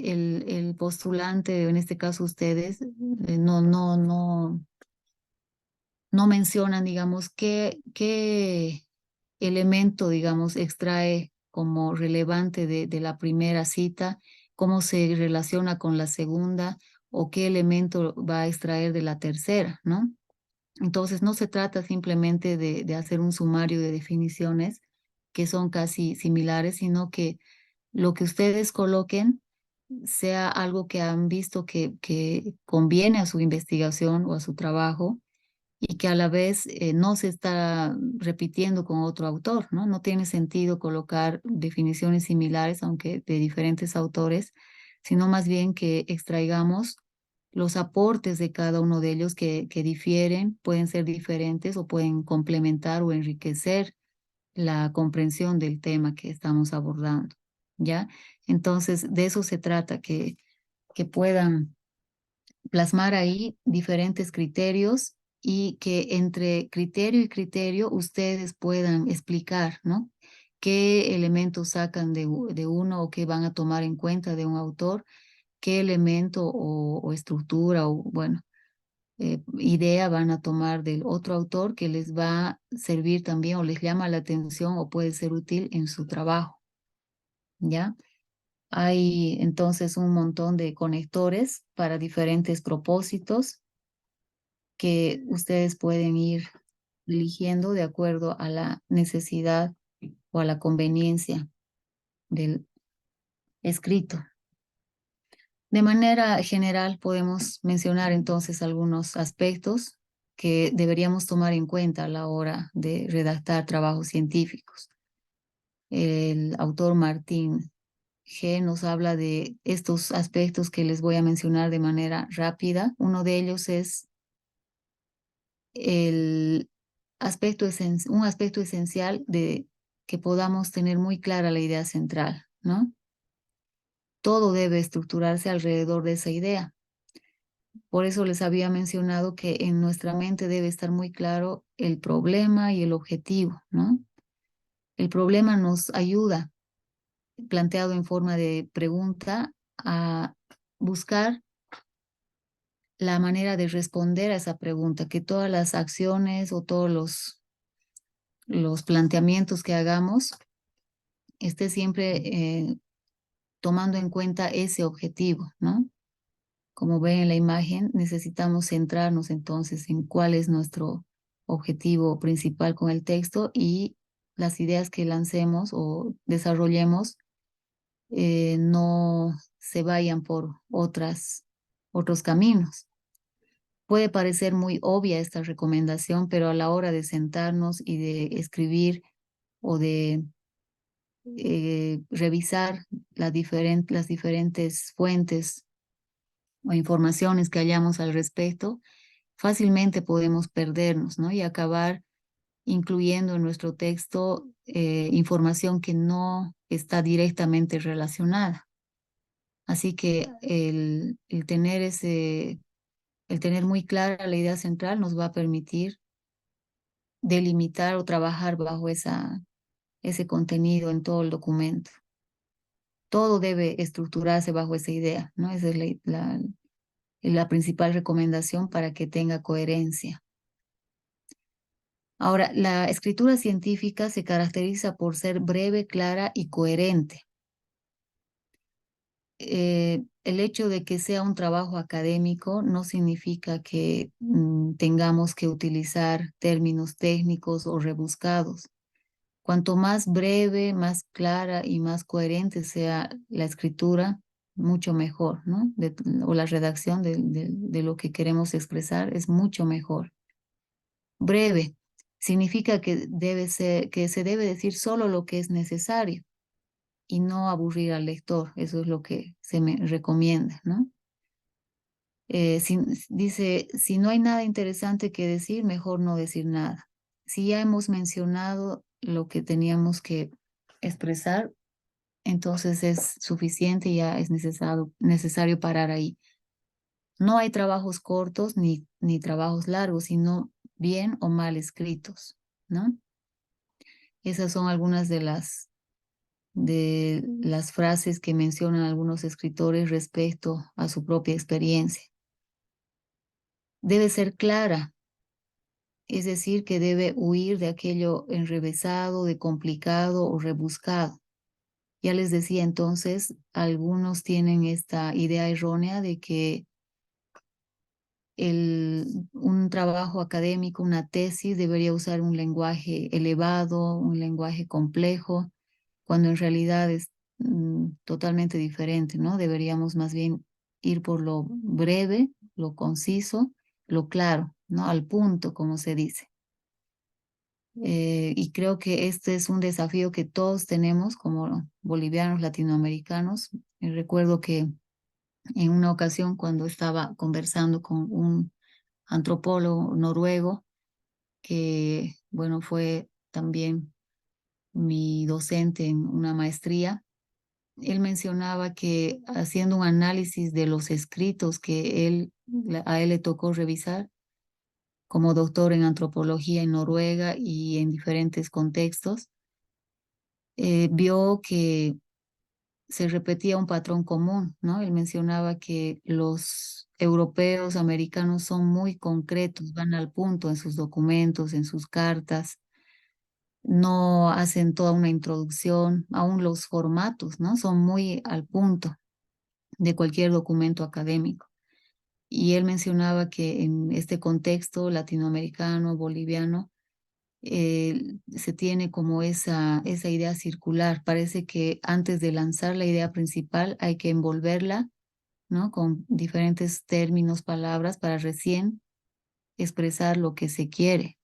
el postulante, en este caso ustedes, no mencionan, digamos, qué elemento, digamos, extrae como relevante de la primera cita, cómo se relaciona con la segunda o qué elemento va a extraer de la tercera, ¿no? Entonces, no se trata simplemente de hacer un sumario de definiciones que son casi similares, sino que lo que ustedes coloquen sea algo que han visto que conviene a su investigación o a su trabajo y que a la vez no se está repitiendo con otro autor, ¿no? No tiene sentido colocar definiciones similares, aunque de diferentes autores, sino más bien que extraigamos los aportes de cada uno de ellos que difieren, pueden ser diferentes o pueden complementar o enriquecer la comprensión del tema que estamos abordando, ¿ya? Entonces, de eso se trata, que puedan plasmar ahí diferentes criterios y que entre criterio y criterio ustedes puedan explicar, ¿no? ¿Qué elementos sacan de uno o qué van a tomar en cuenta de un autor? ¿Qué elemento o estructura o, bueno, idea van a tomar del otro autor que les va a servir también o les llama la atención o puede ser útil en su trabajo, ¿ya? Hay entonces un montón de conectores para diferentes propósitos que ustedes pueden ir eligiendo de acuerdo a la necesidad o a la conveniencia del escrito. De manera general, podemos mencionar entonces algunos aspectos que deberíamos tomar en cuenta a la hora de redactar trabajos científicos. El autor Martín G. nos habla de estos aspectos que les voy a mencionar de manera rápida. Uno de ellos es el un aspecto esencial de que podamos tener muy clara la idea central, ¿no? Todo debe estructurarse alrededor de esa idea. Por eso les había mencionado que en nuestra mente debe estar muy claro el problema y el objetivo, ¿no? El problema nos ayuda, planteado en forma de pregunta, a buscar la manera de responder a esa pregunta, que todas las acciones o todos los planteamientos que hagamos esté siempre tomando en cuenta ese objetivo, ¿no? Como ven en la imagen, necesitamos centrarnos entonces en cuál es nuestro objetivo principal con el texto y las ideas que lancemos o desarrollemos no se vayan por otros caminos. Puede parecer muy obvia esta recomendación, pero a la hora de sentarnos y de escribir o de revisar las diferentes fuentes o informaciones que hayamos al respecto, fácilmente podemos perdernos, ¿no? Y acabar incluyendo en nuestro texto información que no está directamente relacionada. Así que el tener muy clara la idea central nos va a permitir delimitar o trabajar bajo ese contenido en todo el documento. Todo debe estructurarse bajo esa idea, ¿no? Esa es la principal recomendación para que tenga coherencia. Ahora, la escritura científica se caracteriza por ser breve, clara y coherente. El hecho de que sea un trabajo académico no significa que tengamos que utilizar términos técnicos o rebuscados. Cuanto más breve, más clara y más coherente sea la escritura, mucho mejor, ¿no? O la redacción de lo que queremos expresar es mucho mejor. Breve significa que se debe decir solo lo que es necesario y no aburrir al lector. Eso es lo que se me recomienda, ¿no? Dice, si no hay nada interesante que decir, mejor no decir nada. Si ya hemos mencionado lo que teníamos que expresar, entonces es suficiente, ya es necesario parar ahí. No hay trabajos cortos ni trabajos largos, sino bien o mal escritos, ¿no? Esas son algunas de las frases que mencionan algunos escritores respecto a su propia experiencia. Debe ser clara, es decir, que debe huir de aquello enrevesado, de complicado o rebuscado. Ya les decía entonces, algunos tienen esta idea errónea de que un trabajo académico, una tesis, debería usar un lenguaje elevado, un lenguaje complejo, cuando en realidad es totalmente diferente, ¿no? Deberíamos más bien ir por lo breve, lo conciso, lo claro, ¿no? Al punto, como se dice. Y creo que este es un desafío que todos tenemos como bolivianos, latinoamericanos. Recuerdo que en una ocasión cuando estaba conversando con un antropólogo noruego, que, bueno, fue también mi docente en una maestría, él mencionaba que haciendo un análisis de los escritos que a él le tocó revisar como doctor en antropología en Noruega y en diferentes contextos, vio que se repetía un patrón común, ¿no? Él mencionaba que los europeos, americanos son muy concretos, van al punto en sus documentos, en sus cartas, no hacen toda una introducción, aún los formatos, ¿no? Son muy al punto de cualquier documento académico. Y él mencionaba que en este contexto latinoamericano, boliviano, se tiene como esa idea circular. Parece que antes de lanzar la idea principal hay que envolverla, ¿no? Con diferentes términos, palabras, para recién expresar lo que se quiere.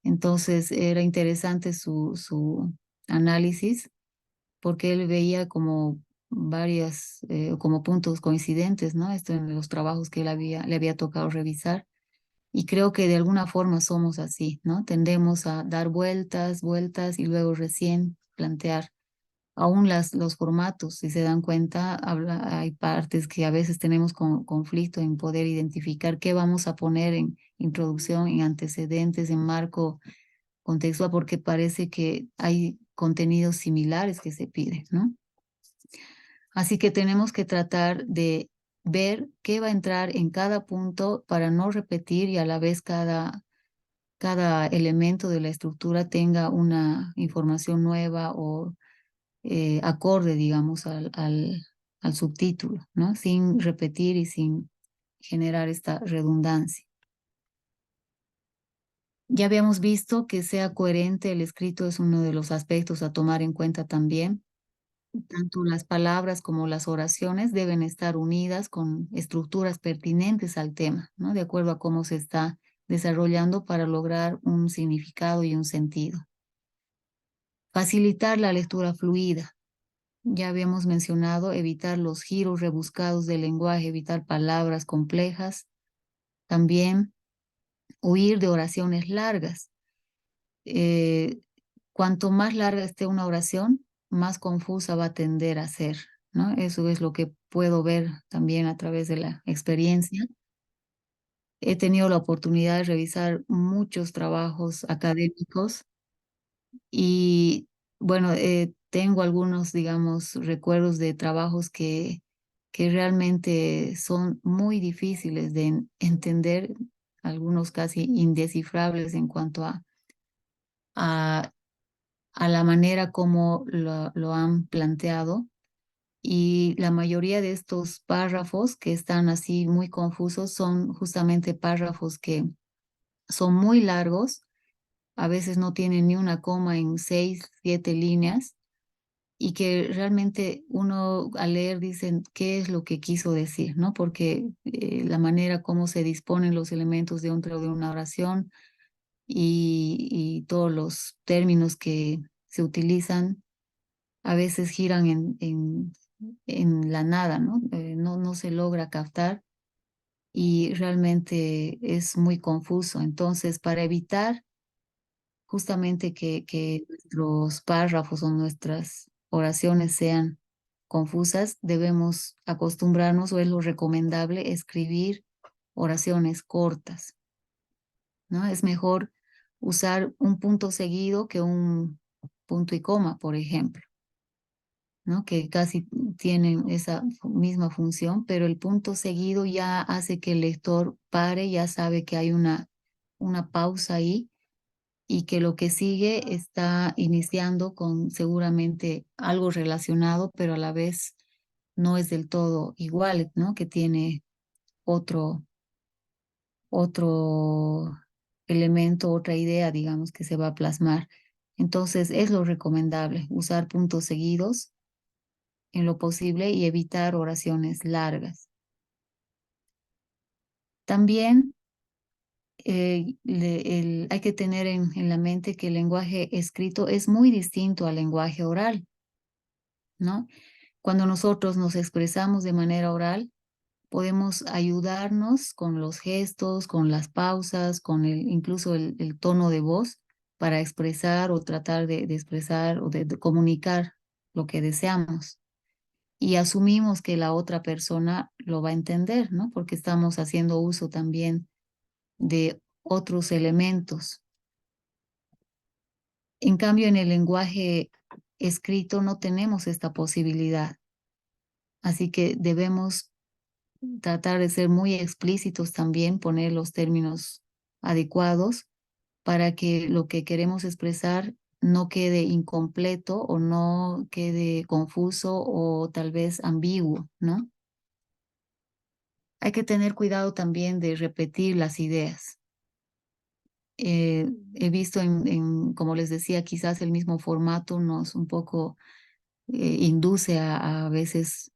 Entonces era interesante su análisis porque él veía como como puntos coincidentes, ¿no? Esto en los trabajos que le había tocado revisar. Y creo que de alguna forma somos así, ¿no? Tendemos a dar vueltas, vueltas y luego recién plantear. Aún los formatos, si se dan cuenta, hay partes que a veces tenemos conflicto en poder identificar qué vamos a poner en introducción, en antecedentes, en marco contextual, porque parece que hay contenidos similares que se piden, ¿no? Así que tenemos que tratar de ver qué va a entrar en cada punto para no repetir y a la vez cada elemento de la estructura tenga una información nueva o acorde, digamos, al subtítulo, ¿no? Sin repetir y sin generar esta redundancia. Ya habíamos visto que sea coherente el escrito es uno de los aspectos a tomar en cuenta también. Tanto las palabras como las oraciones deben estar unidas con estructuras pertinentes al tema, ¿no? De acuerdo a cómo se está desarrollando para lograr un significado y un sentido. Facilitar la lectura fluida. Ya habíamos mencionado evitar los giros rebuscados del lenguaje, evitar palabras complejas. También huir de oraciones largas. Eh, Cuanto más larga esté una oración, más confusa va a tender a ser, ¿no? Eso es lo que puedo ver también a través de la experiencia. He tenido la oportunidad de revisar muchos trabajos académicos y, bueno, tengo algunos, digamos, recuerdos de trabajos que realmente son muy difíciles de entender, algunos casi indescifrables en cuanto a a la manera como lo han planteado. Y la mayoría de estos párrafos que están así muy confusos son justamente párrafos que son muy largos, a veces no tienen ni una coma en 6, 7 líneas, y que realmente uno al leer dicen qué es lo que quiso decir, ¿no? Porque la manera como se disponen los elementos de una oración y todos los términos que se utilizan a veces giran en la nada, ¿no? No se logra captar y realmente es muy confuso. Entonces, para evitar justamente que nuestros párrafos o nuestras oraciones sean confusas, debemos acostumbrarnos, o es lo recomendable, escribir oraciones cortas, ¿no? Es mejor usar un punto seguido que un punto y coma, por ejemplo, ¿no? Que casi tienen esa misma función, pero el punto seguido ya hace que el lector pare, ya sabe que hay una pausa ahí y que lo que sigue está iniciando con seguramente algo relacionado, pero a la vez no es del todo igual, ¿no? Que tiene otro elemento, otra idea, digamos, que se va a plasmar. Entonces, es lo recomendable, usar puntos seguidos en lo posible y evitar oraciones largas. También hay que tener en la mente que el lenguaje escrito es muy distinto al lenguaje oral, ¿no? Cuando nosotros nos expresamos de manera oral, podemos ayudarnos con los gestos, con las pausas, con incluso el tono de voz para expresar o tratar de expresar o de comunicar lo que deseamos. Y asumimos que la otra persona lo va a entender, ¿no? Porque estamos haciendo uso también de otros elementos. En cambio, en el lenguaje escrito no tenemos esta posibilidad. Así que debemos tratar de ser muy explícitos también, poner los términos adecuados para que lo que queremos expresar no quede incompleto o no quede confuso o tal vez ambiguo, ¿no? Hay que tener cuidado también de repetir las ideas. He visto como les decía, quizás el mismo formato nos un poco induce a veces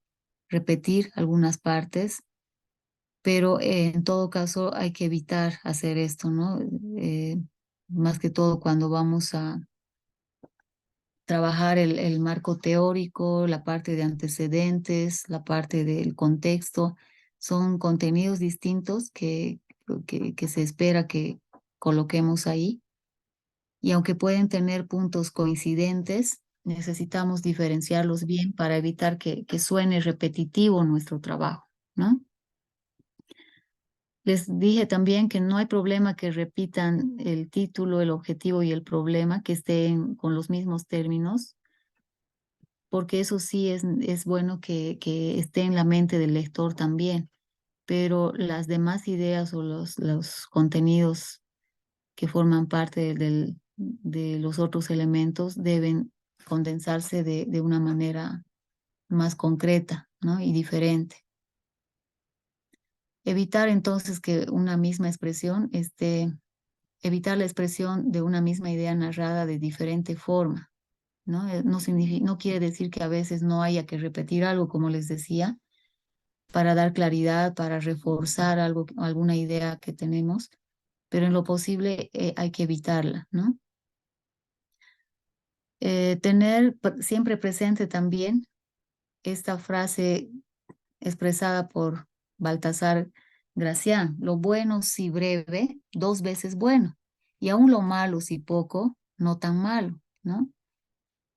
repetir algunas partes, pero en todo caso hay que evitar hacer esto, ¿no? Más que todo cuando vamos a trabajar el marco teórico, la parte de antecedentes, la parte del contexto, son contenidos distintos que se espera que coloquemos ahí. Y aunque pueden tener puntos coincidentes, necesitamos diferenciarlos bien para evitar que suene repetitivo nuestro trabajo, ¿no? Les dije también que no hay problema que repitan el título, el objetivo y el problema, que estén con los mismos términos, porque eso sí es bueno que esté en la mente del lector también, pero las demás ideas o los contenidos que forman parte de los otros elementos deben condensarse de una manera más concreta, ¿no? Y diferente. Evitar entonces que una misma expresión evitar la expresión de una misma idea narrada de diferente forma, ¿no? No quiere decir que a veces no haya que repetir algo, como les decía, para dar claridad, para reforzar algo, alguna idea que tenemos, pero en lo posible hay que evitarla, ¿no? Tener siempre presente también esta frase expresada por Baltasar Gracián: lo bueno si breve, dos veces bueno, y aún lo malo si poco, no tan malo, ¿no?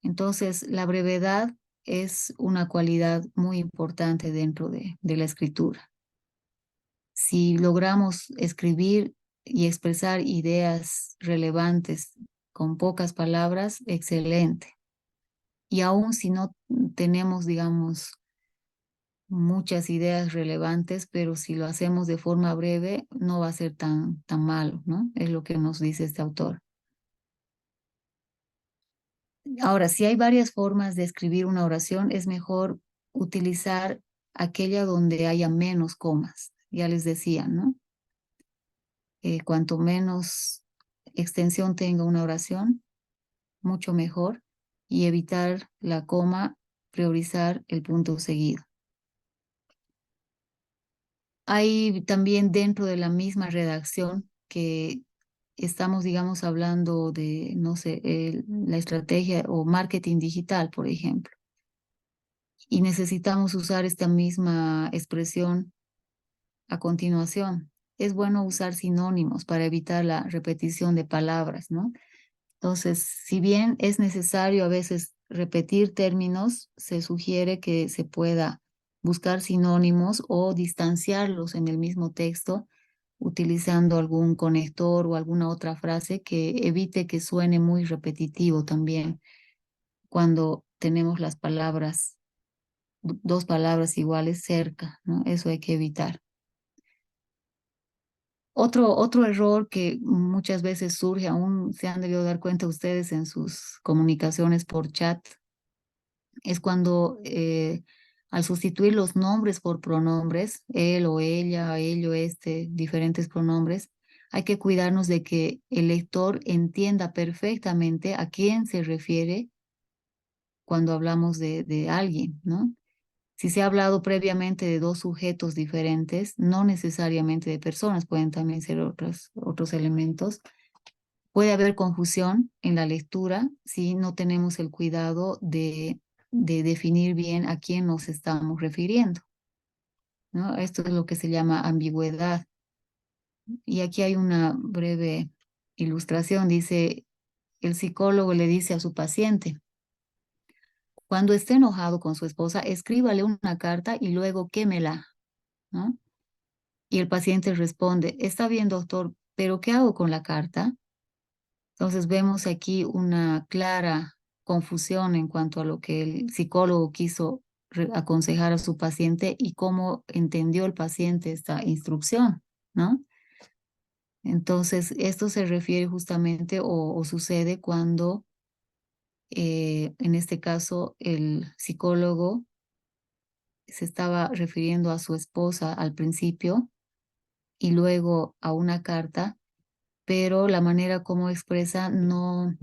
Entonces, la brevedad es una cualidad muy importante dentro de la escritura. Si logramos escribir y expresar ideas relevantes con pocas palabras, excelente. Y aún si no tenemos, digamos, muchas ideas relevantes, pero si lo hacemos de forma breve, no va a ser tan malo, ¿no? Es lo que nos dice este autor. Ahora, si hay varias formas de escribir una oración, es mejor utilizar aquella donde haya menos comas. Ya les decía, ¿no? Cuanto menos extensión tenga una oración, mucho mejor. Y evitar la coma, priorizar el punto seguido. Hay también dentro de la misma redacción que estamos, digamos, hablando de, no sé, la estrategia o marketing digital, por ejemplo, y necesitamos usar esta misma expresión a continuación. Es bueno usar sinónimos para evitar la repetición de palabras, ¿no? Entonces, si bien es necesario a veces repetir términos, se sugiere que se pueda buscar sinónimos o distanciarlos en el mismo texto utilizando algún conector o alguna otra frase que evite que suene muy repetitivo también cuando tenemos las palabras, dos palabras iguales cerca, ¿no? Eso hay que evitar. Otro error que muchas veces surge, aún se han debido dar cuenta ustedes en sus comunicaciones por chat, es cuando al sustituir los nombres por pronombres, él o ella, ello, este, diferentes pronombres, hay que cuidarnos de que el lector entienda perfectamente a quién se refiere cuando hablamos de alguien, ¿no? Si se ha hablado previamente de dos sujetos diferentes, no necesariamente de personas, pueden también ser otros elementos. Puede haber confusión en la lectura si no tenemos el cuidado de definir bien a quién nos estamos refiriendo, ¿no? Esto es lo que se llama ambigüedad. Y aquí hay una breve ilustración. Dice, el psicólogo le dice a su paciente, cuando esté enojado con su esposa, escríbale una carta y luego quémela, ¿no? Y el paciente responde, está bien, doctor, pero ¿qué hago con la carta? Entonces vemos aquí una clara confusión en cuanto a lo que el psicólogo quiso aconsejar a su paciente y cómo entendió el paciente esta instrucción, ¿no? Entonces, esto se refiere justamente o sucede cuando, en este caso, el psicólogo se estaba refiriendo a su esposa al principio y luego a una carta, pero la manera como expresa no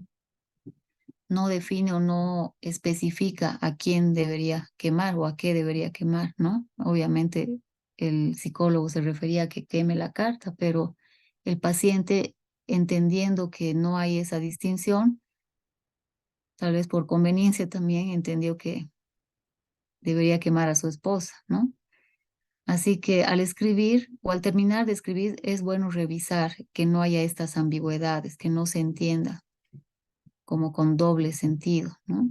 define o no especifica a quién debería quemar o a qué debería quemar, ¿no? Obviamente el psicólogo se refería a que queme la carta, pero el paciente, entendiendo que no hay esa distinción, tal vez por conveniencia también entendió que debería quemar a su esposa, ¿no? Así que al escribir o al terminar de escribir es bueno revisar que no haya estas ambigüedades, que no se entienda como con doble sentido, ¿no?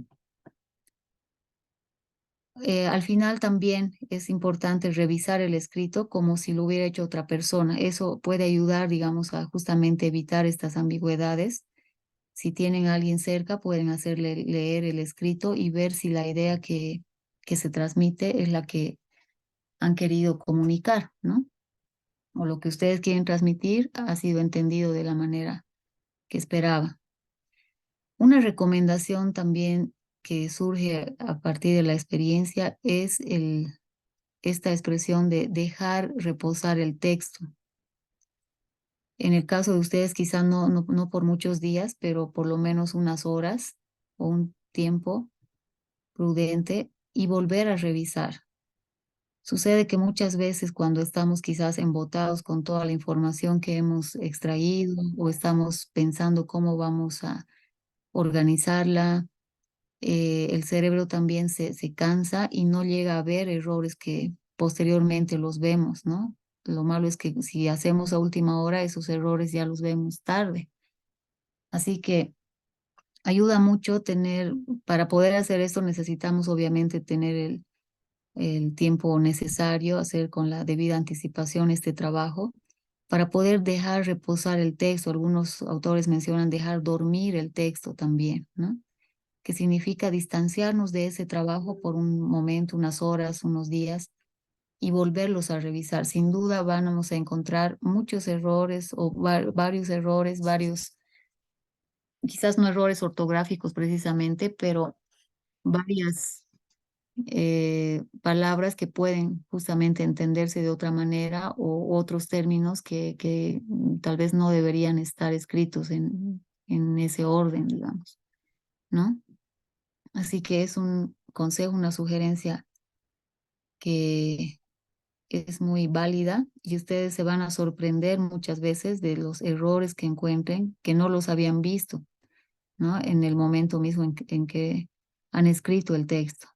Al final también es importante revisar el escrito como si lo hubiera hecho otra persona. Eso puede ayudar, digamos, a justamente evitar estas ambigüedades. Si tienen a alguien cerca, pueden hacerle leer el escrito y ver si la idea que se transmite es la que han querido comunicar, ¿no? O lo que ustedes quieren transmitir ha sido entendido de la manera que esperaba. Una recomendación también que surge a partir de la experiencia es esta expresión de dejar reposar el texto. En el caso de ustedes, quizá no por muchos días, pero por lo menos unas horas o un tiempo prudente y volver a revisar. Sucede que muchas veces cuando estamos quizás embotados con toda la información que hemos extraído o estamos pensando cómo vamos a organizarla, el cerebro también se cansa y no llega a ver errores que posteriormente los vemos, ¿no? Lo malo es que si hacemos a última hora, esos errores ya los vemos tarde. Así que ayuda mucho tener, para poder hacer esto necesitamos obviamente tener el tiempo necesario, hacer con la debida anticipación este trabajo, para poder dejar reposar el texto. Algunos autores mencionan dejar dormir el texto también, ¿no? Que significa distanciarnos de ese trabajo por un momento, unas horas, unos días, y volverlos a revisar. Sin duda vamos a encontrar muchos errores o varios errores, quizás no errores ortográficos precisamente, pero varias palabras que pueden justamente entenderse de otra manera o otros términos que tal vez no deberían estar escritos en ese orden, digamos, ¿no? Así que es un consejo, una sugerencia que es muy válida y ustedes se van a sorprender muchas veces de los errores que encuentren que no los habían visto, ¿no? En el momento mismo en que han escrito el texto.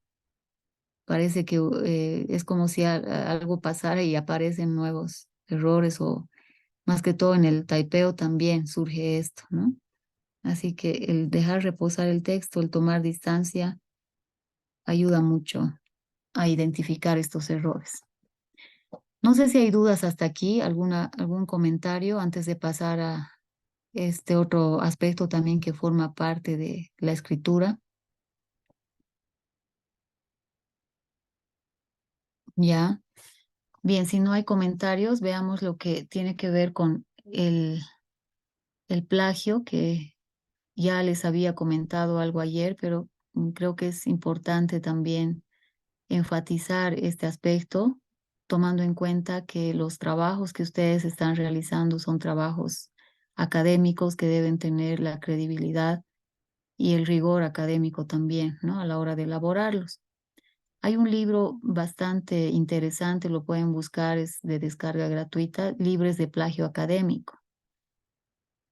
Parece que es como si algo pasara y aparecen nuevos errores o más que todo en el taipeo también surge esto, ¿no? Así que el dejar reposar el texto, el tomar distancia, ayuda mucho a identificar estos errores. No sé si hay dudas hasta aquí, algún comentario antes de pasar a este otro aspecto también que forma parte de la escritura. Ya, bien, si no hay comentarios, veamos lo que tiene que ver con el plagio, que ya les había comentado algo ayer, pero creo que es importante también enfatizar este aspecto, tomando en cuenta que los trabajos que ustedes están realizando son trabajos académicos que deben tener la credibilidad y el rigor académico también, ¿no? A la hora de elaborarlos. Hay un libro bastante interesante, lo pueden buscar, es de descarga gratuita, Libres de plagio académico.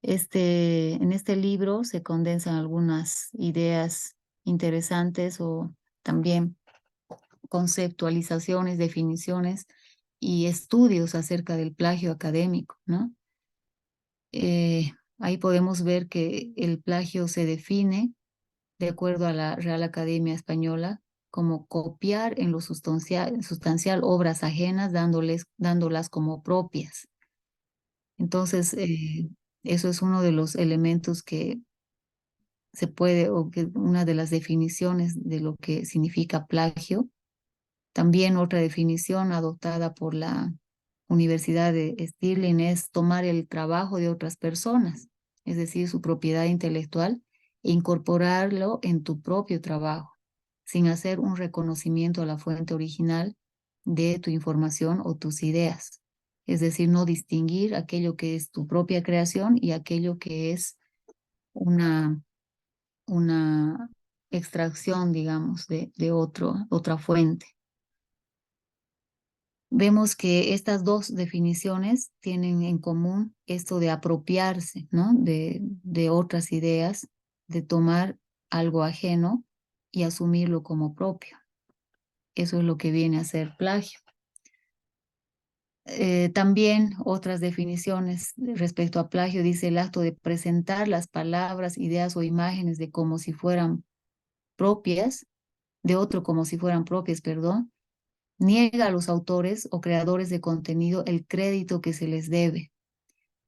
En este libro se condensan algunas ideas interesantes o también conceptualizaciones, definiciones y estudios acerca del plagio académico, ¿no? Ahí podemos ver que el plagio se define, de acuerdo a la Real Academia Española, como copiar en lo sustancial obras ajenas, dándolas como propias. Entonces, eso es uno de los elementos que se puede, o que una de las definiciones de lo que significa plagio. También otra definición adoptada por la Universidad de Stirling es tomar el trabajo de otras personas, es decir, su propiedad intelectual, e incorporarlo en tu propio trabajo, sin hacer un reconocimiento a la fuente original de tu información o tus ideas. Es decir, no distinguir aquello que es tu propia creación y aquello que es una, una extracción, digamos, de otra fuente. Vemos que estas dos definiciones tienen en común esto de apropiarse, ¿no? De otras ideas, de tomar algo ajeno y asumirlo como propio. Eso es lo que viene a ser plagio. También otras definiciones respecto a plagio dice el acto de presentar las palabras, ideas o imágenes de como si fueran propias, de otro como si fueran propias, perdón, niega a los autores o creadores de contenido el crédito que se les debe.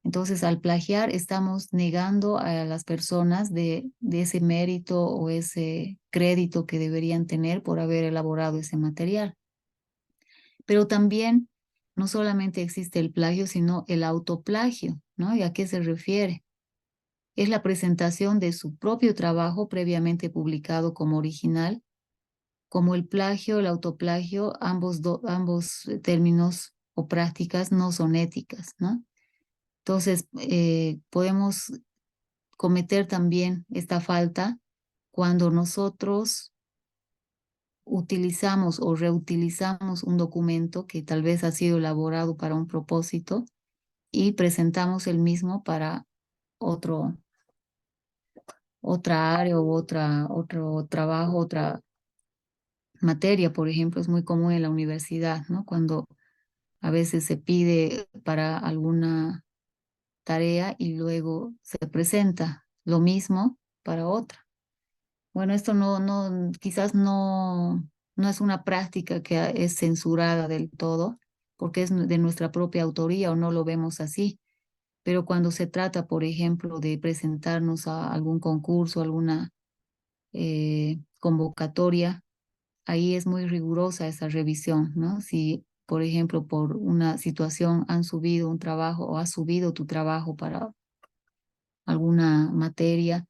Entonces, al plagiar, estamos negando a las personas de ese mérito o ese crédito que deberían tener por haber elaborado ese material. Pero también no solamente existe el plagio, sino el autoplagio, ¿no? ¿Y a qué se refiere? Es la presentación de su propio trabajo previamente publicado como original. Como el plagio, el autoplagio, ambos términos o prácticas no son éticas, ¿no? Entonces, podemos cometer también esta falta cuando nosotros utilizamos o reutilizamos un documento que tal vez ha sido elaborado para un propósito y presentamos el mismo para otro, otra área o otro trabajo, otra materia, por ejemplo, es muy común en la universidad, ¿no? Cuando a veces se pide para alguna tarea y luego se presenta lo mismo para otra. Bueno, esto quizás no es una práctica que es censurada del todo, porque es de nuestra propia autoría o no lo vemos así. Pero cuando se trata, por ejemplo, de presentarnos a algún concurso, alguna convocatoria, ahí es muy rigurosa esa revisión, ¿no? Si, por ejemplo, por una situación han subido un trabajo o has subido tu trabajo para alguna materia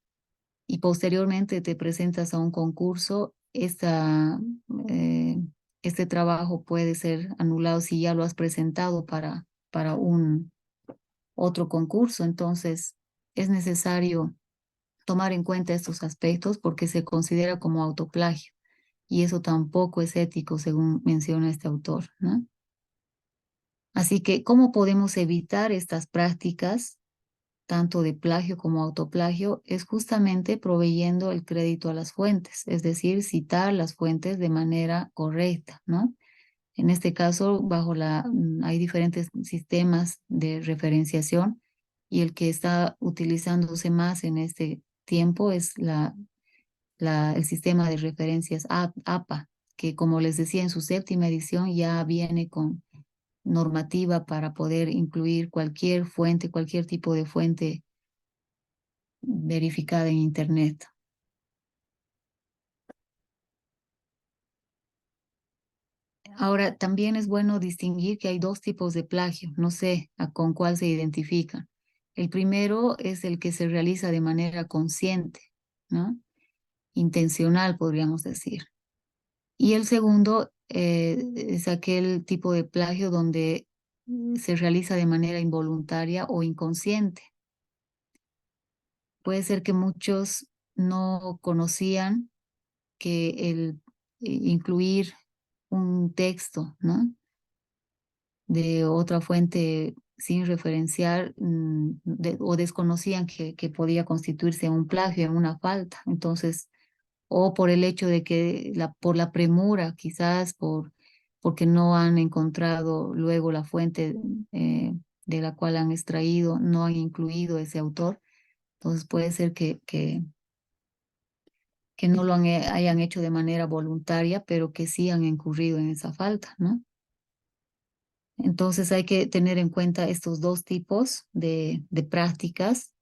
y posteriormente te presentas a un concurso, eh, este trabajo puede ser anulado si ya lo has presentado para un otro concurso. Entonces, es necesario tomar en cuenta estos aspectos porque se considera como autoplagio y eso tampoco es ético, según menciona este autor, ¿no? Así que, ¿cómo podemos evitar estas prácticas? tanto de plagio como autoplagio, es justamente proveyendo el crédito a las fuentes, es decir, citar las fuentes de manera correcta, ¿no? En este caso, hay diferentes sistemas de referenciación y el que está utilizándose más en este tiempo es el sistema de referencias APA, que como les decía en su séptima edición ya viene con normativa para poder incluir cualquier fuente, cualquier tipo de fuente verificada en Internet. Ahora, también es bueno distinguir que hay dos tipos de plagio, no sé con cuál se identifican. El primero es el que se realiza de manera consciente, ¿no? Intencional, podríamos decir. Y el segundo es aquel tipo de plagio donde se realiza de manera involuntaria o inconsciente. Puede ser que muchos no conocían que el incluir un texto, ¿no? De otra fuente sin referenciar o desconocían que podía constituirse un plagio, en una falta. Entonces, o por el hecho de que por la premura, quizás porque no han encontrado luego la fuente de la cual han extraído, no han incluido ese autor. Entonces puede ser que no hayan hecho de manera voluntaria, pero que sí han incurrido en esa falta, ¿no? Entonces hay que tener en cuenta estos dos tipos de prácticas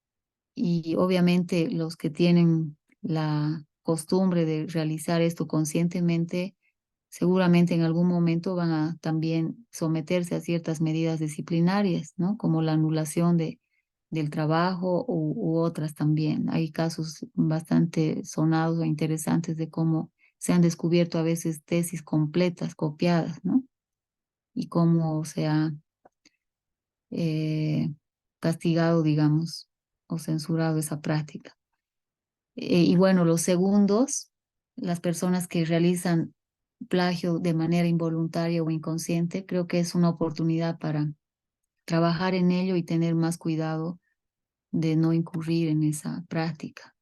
y obviamente los que tienen la costumbre de realizar esto conscientemente, seguramente en algún momento van a también someterse a ciertas medidas disciplinarias, ¿no? Como la anulación del trabajo u otras también. Hay casos bastante sonados e interesantes de cómo se han descubierto a veces tesis completas, copiadas, ¿no? Y cómo se ha eh, castigado, digamos, o censurado esa práctica. Y bueno, los segundos, las personas que realizan plagio de manera involuntaria o inconsciente, creo que es una oportunidad para trabajar en ello y tener más cuidado de no incurrir en esa práctica.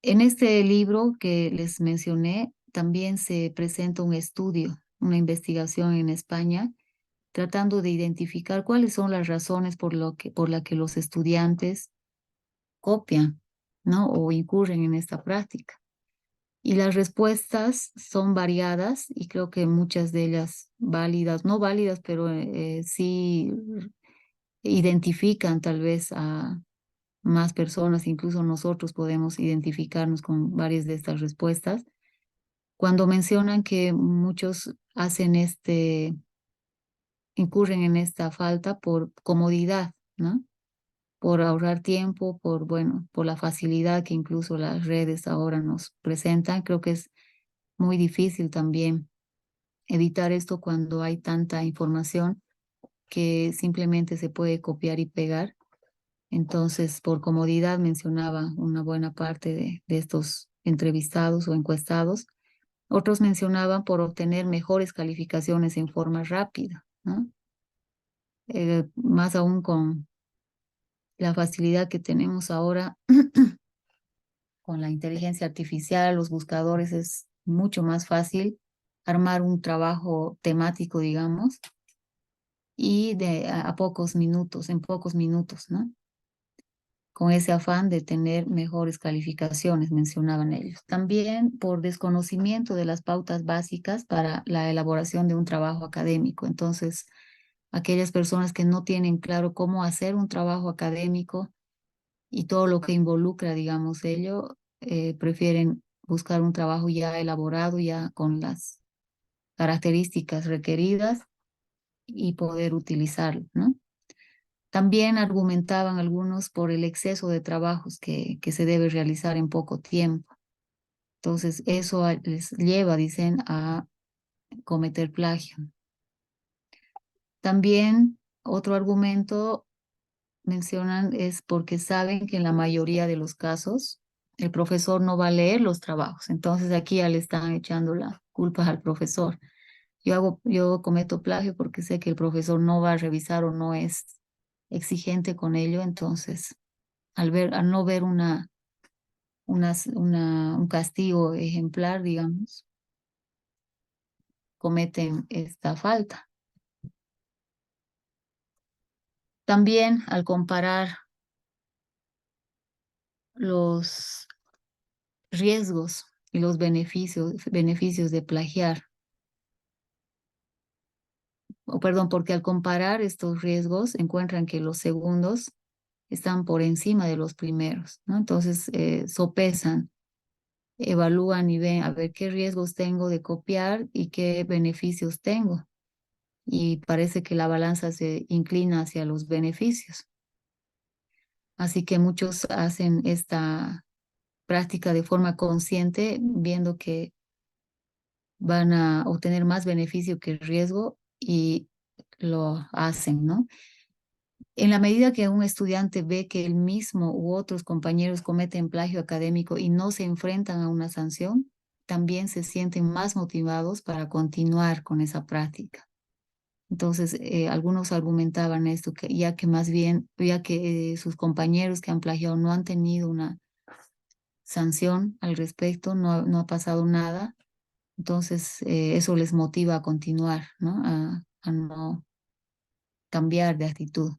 En este libro que les mencioné, también se presenta un estudio, una investigación en España, tratando de identificar cuáles son las razones por la que los estudiantes copian, ¿no? O incurren en esta práctica. Y las respuestas son variadas y creo que muchas de ellas válidas, no válidas, pero sí identifican tal vez a más personas, incluso nosotros podemos identificarnos con varias de estas respuestas. Cuando mencionan que muchos incurren en esta falta por comodidad, ¿no? Por ahorrar tiempo, bueno, por la facilidad que incluso las redes ahora nos presentan. Creo que es muy difícil también evitar esto cuando hay tanta información que simplemente se puede copiar y pegar. Entonces, por comodidad, mencionaba una buena parte de estos entrevistados o encuestados. Otros mencionaban por obtener mejores calificaciones en forma rápida, ¿no? Más aún con la facilidad que tenemos ahora con la inteligencia artificial, los buscadores, es mucho más fácil armar un trabajo temático, digamos, y a pocos minutos, en pocos minutos, ¿no? Con ese afán de tener mejores calificaciones, mencionaban ellos. También por desconocimiento de las pautas básicas para la elaboración de un trabajo académico. Entonces, aquellas personas que no tienen claro cómo hacer un trabajo académico y todo lo que involucra, digamos, ello, prefieren buscar un trabajo ya elaborado, ya con las características requeridas y poder utilizarlo, ¿no? También argumentaban algunos por el exceso de trabajos que se debe realizar en poco tiempo. Entonces, eso les lleva, dicen, a cometer plagio. También otro argumento mencionan es porque saben que en la mayoría de los casos el profesor no va a leer los trabajos. Entonces aquí ya le están echando la culpa al profesor. Yo cometo plagio porque sé que el profesor no va a revisar o no es exigente con ello, entonces al no ver un castigo ejemplar, digamos, cometen esta falta. También al comparar los riesgos y los beneficios de plagiar, o perdón, porque al comparar estos riesgos encuentran que los segundos están por encima de los primeros, ¿no? Entonces sopesan, evalúan y ven a ver qué riesgos tengo de copiar y qué beneficios tengo. Y parece que la balanza se inclina hacia los beneficios. Así que muchos hacen esta práctica de forma consciente, viendo que van a obtener más beneficio que riesgo y lo hacen, ¿no? En la medida que un estudiante ve que él mismo u otros compañeros cometen plagio académico y no se enfrentan a una sanción, también se sienten más motivados para continuar con esa práctica. Entonces, algunos argumentaban esto, que ya que más bien, ya que sus compañeros que han plagiado no han tenido una sanción al respecto, no ha pasado nada, entonces eso les motiva a continuar, ¿no? A no cambiar de actitud.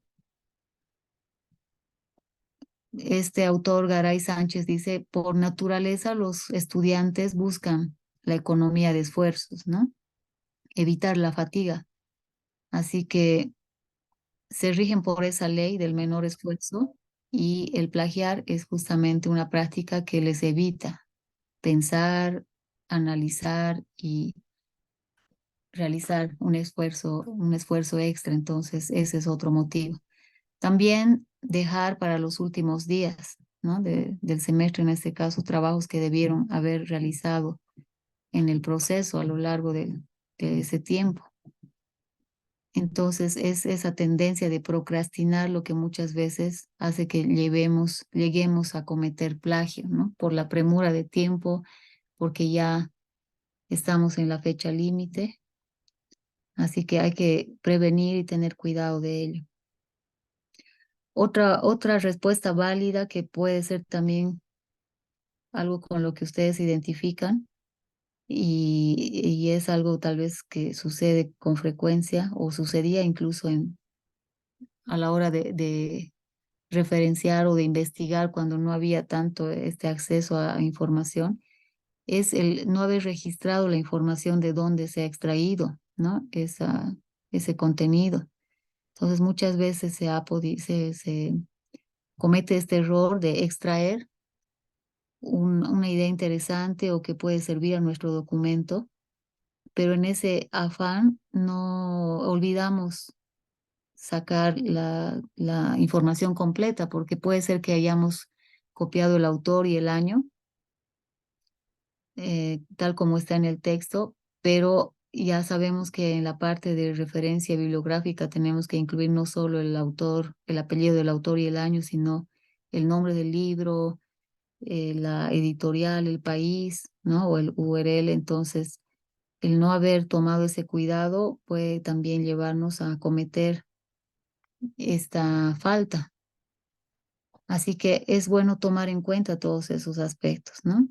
Este autor, Garay Sánchez, dice, por naturaleza los estudiantes buscan la economía de esfuerzos, ¿no? Evitar la fatiga. Así que se rigen por esa ley del menor esfuerzo y el plagiar es justamente una práctica que les evita pensar, analizar y realizar un esfuerzo extra. Entonces, ese es otro motivo. También dejar para los últimos días, ¿no? Del semestre, en este caso, trabajos que debieron haber realizado en el proceso a lo largo de ese tiempo. Entonces, es esa tendencia de procrastinar lo que muchas veces hace que lleguemos a cometer plagio, ¿no? Por la premura de tiempo, porque ya estamos en la fecha límite, así que hay que prevenir y tener cuidado de ello. Otra respuesta válida que puede ser también algo con lo que ustedes se identifican y es algo tal vez que sucede con frecuencia o sucedía incluso a la hora de referenciar o de investigar cuando no había tanto este acceso a información, es el no haber registrado la información de dónde se ha extraído, ¿no? Ese contenido. Entonces muchas veces se comete este error de extraer una idea interesante o que puede servir a nuestro documento, pero en ese afán no olvidamos sacar la información completa, porque puede ser que hayamos copiado el autor y el año, tal como está en el texto, pero ya sabemos que en la parte de referencia bibliográfica tenemos que incluir no solo el autor, el apellido del autor y el año, sino el nombre del libro, la editorial, el país, ¿no? O el URL. Entonces, el no haber tomado ese cuidado puede también llevarnos a cometer esta falta. Así que es bueno tomar en cuenta todos esos aspectos, ¿no?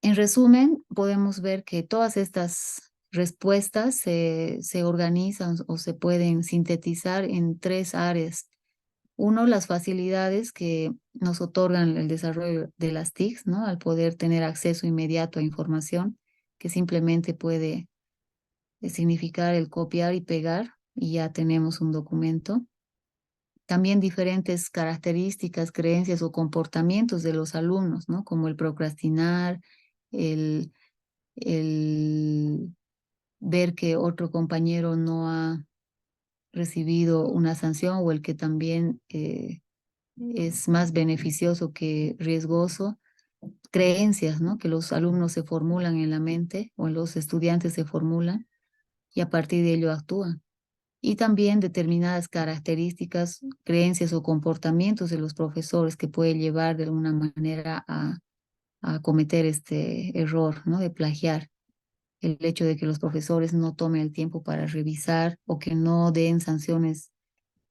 En resumen, podemos ver que todas estas respuestas se organizan o se pueden sintetizar en tres áreas. Uno, las facilidades que nos otorgan el desarrollo de las TICs, ¿no? Al poder tener acceso inmediato a información que simplemente puede significar el copiar y pegar y ya tenemos un documento. También diferentes características, creencias o comportamientos de los alumnos, ¿no? Como el procrastinar, el, el ver que otro compañero no ha recibido una sanción o el que también es más beneficioso que riesgoso. Creencias, ¿no? Que los alumnos se formulan en la mente o los estudiantes se formulan y a partir de ello actúan. Y también determinadas características, creencias o comportamientos de los profesores que puede llevar de alguna manera a cometer este error, ¿no? De plagiar. el hecho de que los profesores no tomen el tiempo para revisar o que no den sanciones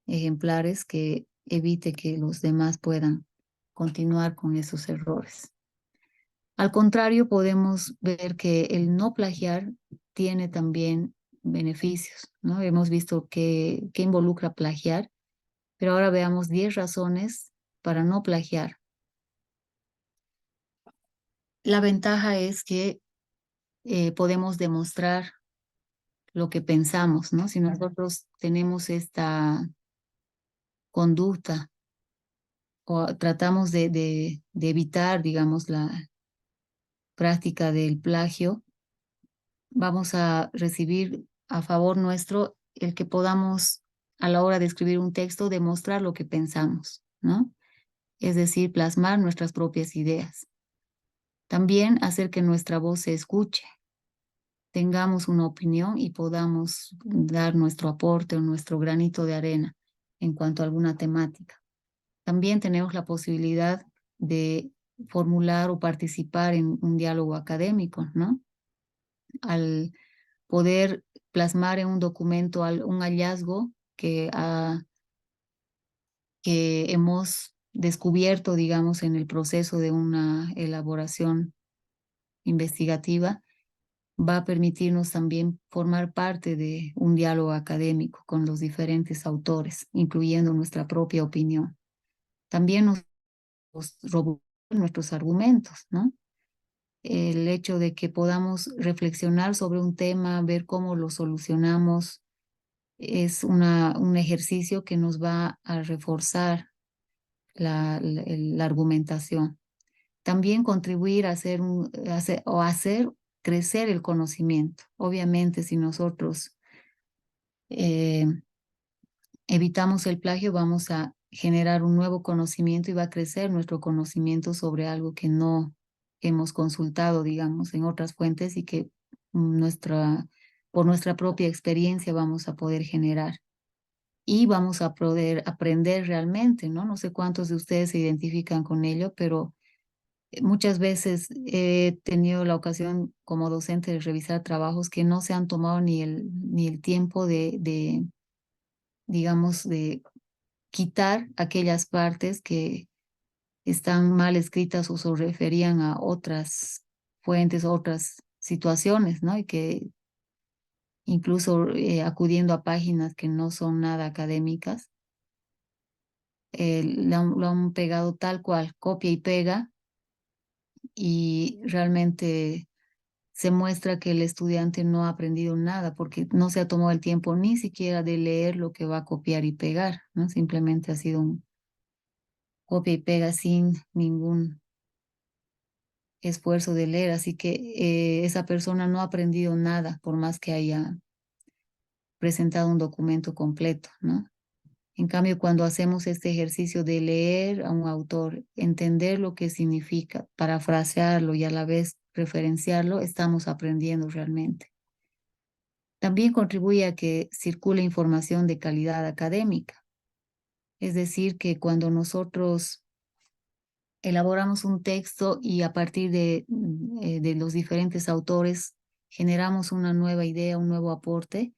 ejemplares que evite que los demás puedan continuar con esos errores. Al contrario, podemos ver que el no plagiar tiene también beneficios, ¿no? Hemos visto que involucra plagiar, pero ahora veamos 10 razones para no plagiar. La ventaja es que podemos demostrar lo que pensamos, ¿no? Si nosotros tenemos esta conducta o tratamos de evitar, digamos, la práctica del plagio, vamos a recibir a favor nuestro el que podamos, a la hora de escribir un texto, demostrar lo que pensamos, ¿no? Es decir, plasmar nuestras propias ideas. También hacer que nuestra voz se escuche, tengamos una opinión y podamos dar nuestro aporte o nuestro granito de arena en cuanto a alguna temática. También tenemos la posibilidad de formular o participar en un diálogo académico, ¿no? Al poder plasmar en un documento un hallazgo que hemos descubierto, digamos, en el proceso de una elaboración investigativa, va a permitirnos también formar parte de un diálogo académico con los diferentes autores, incluyendo nuestra propia opinión. También nos robustecer nuestros argumentos, ¿no? El hecho de que podamos reflexionar sobre un tema, ver cómo lo solucionamos, es un ejercicio que nos va a reforzar la argumentación. También contribuir a hacer crecer el conocimiento. Obviamente, si nosotros eh, evitamos el plagio, vamos a generar un nuevo conocimiento y va a crecer nuestro conocimiento sobre algo que no hemos consultado, digamos, en otras fuentes y que por nuestra propia experiencia vamos a poder generar. Y vamos a poder aprender realmente, ¿no? No sé cuántos de ustedes se identifican con ello, pero muchas veces he tenido la ocasión como docente de revisar trabajos que no se han tomado ni el tiempo digamos, de quitar aquellas partes que están mal escritas o se referían a otras fuentes, otras situaciones, ¿no? Y que incluso acudiendo a páginas que no son nada académicas, lo han pegado tal cual, copia y pega, y realmente se muestra que el estudiante no ha aprendido nada porque no se ha tomado el tiempo ni siquiera de leer lo que va a copiar y pegar, ¿no? Simplemente ha sido un copia y pega sin ningún esfuerzo de leer, así que esa persona no ha aprendido nada por más que haya presentado un documento completo, ¿no? En cambio, cuando hacemos este ejercicio de leer a un autor, entender lo que significa, parafrasearlo y a la vez referenciarlo, estamos aprendiendo realmente. También contribuye a que circule información de calidad académica. Es decir, que cuando nosotros elaboramos un texto y a partir de los diferentes autores generamos una nueva idea, un nuevo aporte,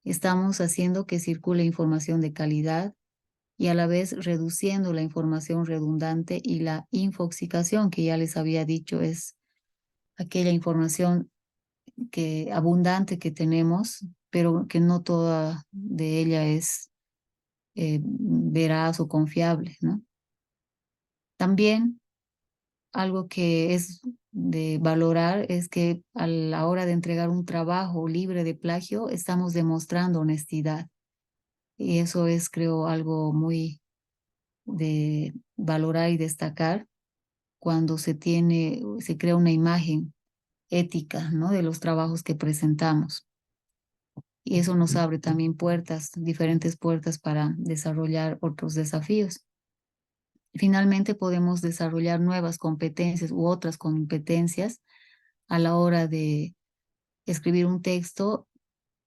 estamos haciendo que circule información de calidad y a la vez reduciendo la información redundante y la infoxicación, que ya les había dicho, es aquella información abundante que tenemos, pero que no toda de ella es veraz o confiable, ¿no? También algo que es de valorar es que a la hora de entregar un trabajo libre de plagio, estamos demostrando honestidad. Y eso es, creo, algo muy de valorar y destacar cuando se crea una imagen ética, ¿no? De los trabajos que presentamos. Y eso nos abre también puertas, diferentes puertas para desarrollar otros desafíos. Finalmente podemos desarrollar nuevas competencias u otras competencias a la hora de escribir un texto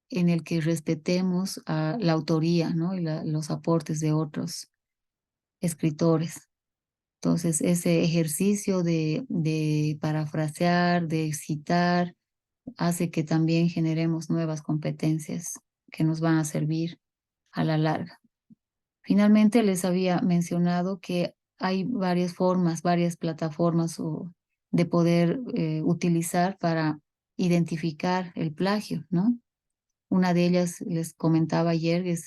en el que respetemos a la autoría, ¿no? Y los aportes de otros escritores. Entonces, ese ejercicio de parafrasear, de citar, hace que también generemos nuevas competencias que nos van a servir a la larga. Finalmente, les había mencionado que hay varias formas, varias plataformas de poder utilizar para identificar el plagio, ¿no? Una de ellas, les comentaba ayer, es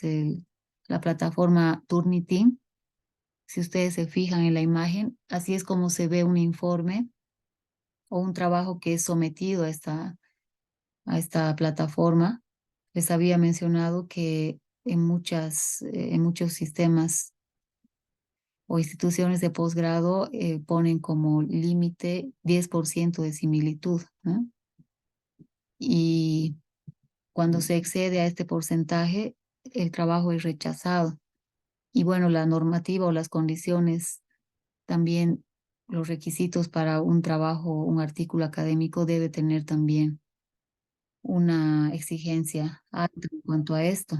la plataforma Turnitin. Si ustedes se fijan en la imagen, así es como se ve un informe o un trabajo que es sometido a esta plataforma. Les había mencionado que en muchos sistemas o instituciones de posgrado ponen como límite 10% de similitud, ¿no? Y cuando se excede a este porcentaje, el trabajo es rechazado. Y bueno, la normativa o las condiciones, también los requisitos para un trabajo, un artículo académico debe tener también una exigencia alta en cuanto a esto.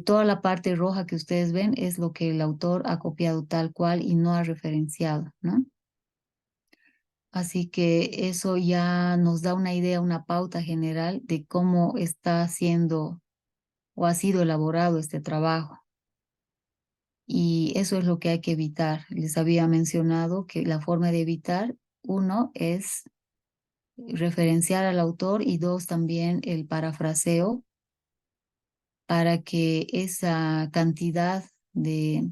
Toda la parte roja que ustedes ven es lo que el autor ha copiado tal cual y no ha referenciado, ¿no? Así que eso ya nos da una idea, una pauta general de cómo está siendo o ha sido elaborado este trabajo. Y eso es lo que hay que evitar. Les había mencionado que la forma de evitar, uno, es referenciar al autor y dos, también el parafraseo para que esa cantidad de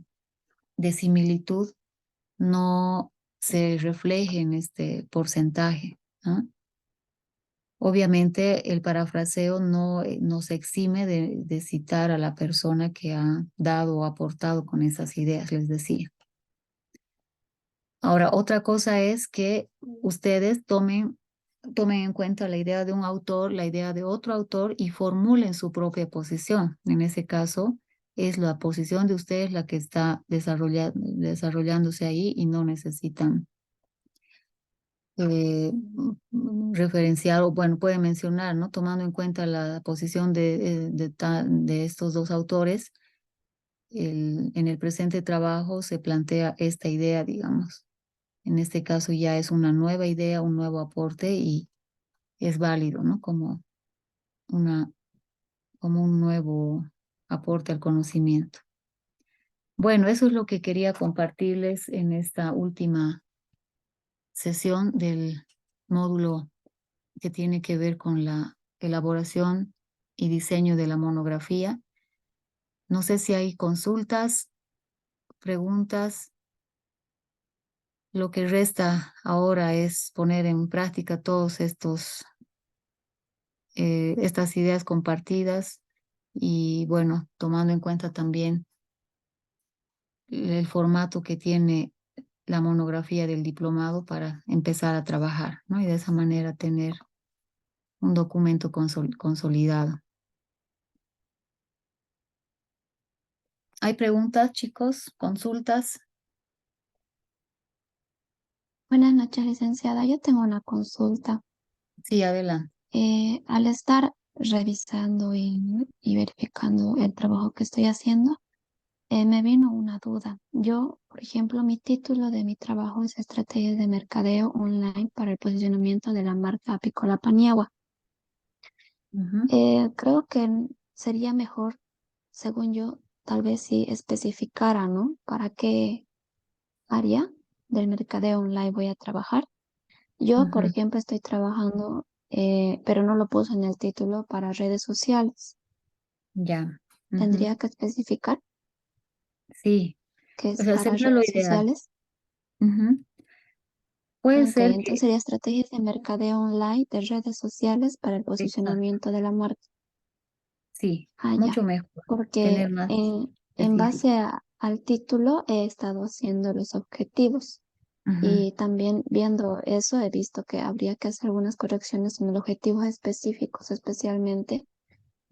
similitud no se refleje en este porcentaje, ¿no? Obviamente el parafraseo no se exime de citar a la persona que ha dado o aportado con esas ideas, les decía. Ahora, otra cosa es que ustedes tomen en cuenta la idea de un autor, la idea de otro autor y formulen su propia posición. En ese caso, es la posición de ustedes la que está desarrollándose ahí y no necesitan referenciar o, bueno, pueden mencionar, ¿no? Tomando en cuenta la posición de estos dos autores, en el presente trabajo se plantea esta idea, digamos. En este caso ya es una nueva idea, un nuevo aporte y es válido, ¿no? Una, como un nuevo aporte al conocimiento. Bueno, eso es lo que quería compartirles en esta última sesión del módulo que tiene que ver con la elaboración y diseño de la monografía. No sé si hay consultas, preguntas. Lo que resta ahora es poner en práctica todos estas ideas compartidas y bueno, tomando en cuenta también el formato que tiene la monografía del diplomado para empezar a trabajar, ¿no? Y de esa manera tener un documento consolidado. ¿Hay preguntas, chicos? ¿Consultas? Buenas noches, licenciada. Yo tengo una consulta. Sí, adelante. Al estar revisando y verificando el trabajo que estoy haciendo, me vino una duda. Yo, por ejemplo, mi título de mi trabajo es Estrategias de Mercadeo Online para el posicionamiento de la marca Apícola Paniagua. Ujú. Creo que sería mejor, según yo, tal vez si especificara, ¿no? ¿Para qué área del mercadeo online voy a trabajar? Yo, por Ujú. ejemplo, estoy trabajando, pero no lo puse en el título para redes sociales. Ya. Ujú. Tendría que especificar Sí, que o es sea, para sería lo redes ideal. sociales. Ujú. Puede Ok, ser entonces que, sería estrategias de mercadeo online de redes sociales para el exacto, posicionamiento de la marca. sí, Ah, mucho ya. mejor tener Porque más en específico. base al título he estado haciendo los objetivos. Ujú. Y también viendo eso, he visto que habría que hacer algunas correcciones en los objetivos específicos, especialmente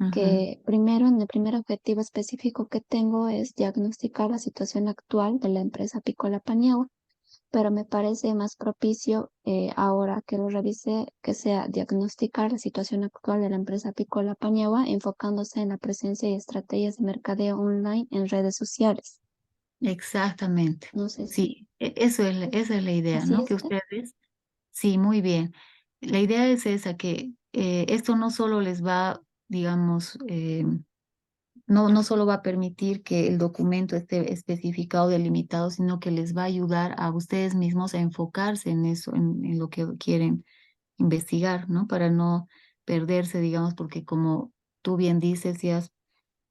Ujú. que primero, en el primer objetivo específico que tengo es diagnosticar la situación actual de la empresa Apícola Paniagua, pero me parece más propicio ahora que lo revise que sea diagnosticar la situación actual de la empresa Apícola Paniagua, enfocándose en la presencia y estrategias de mercadeo online en redes sociales. Exactamente. No sé si Sí, esa es la idea, así ¿no? Que está. ustedes, sí, muy bien. la idea es esa, que esto no solo les va, digamos, no solo va a permitir que el documento esté especificado, delimitado, sino que les va a ayudar a ustedes mismos a enfocarse en eso, en lo que quieren investigar, ¿no? Para no perderse, digamos, porque como tú bien dices, si has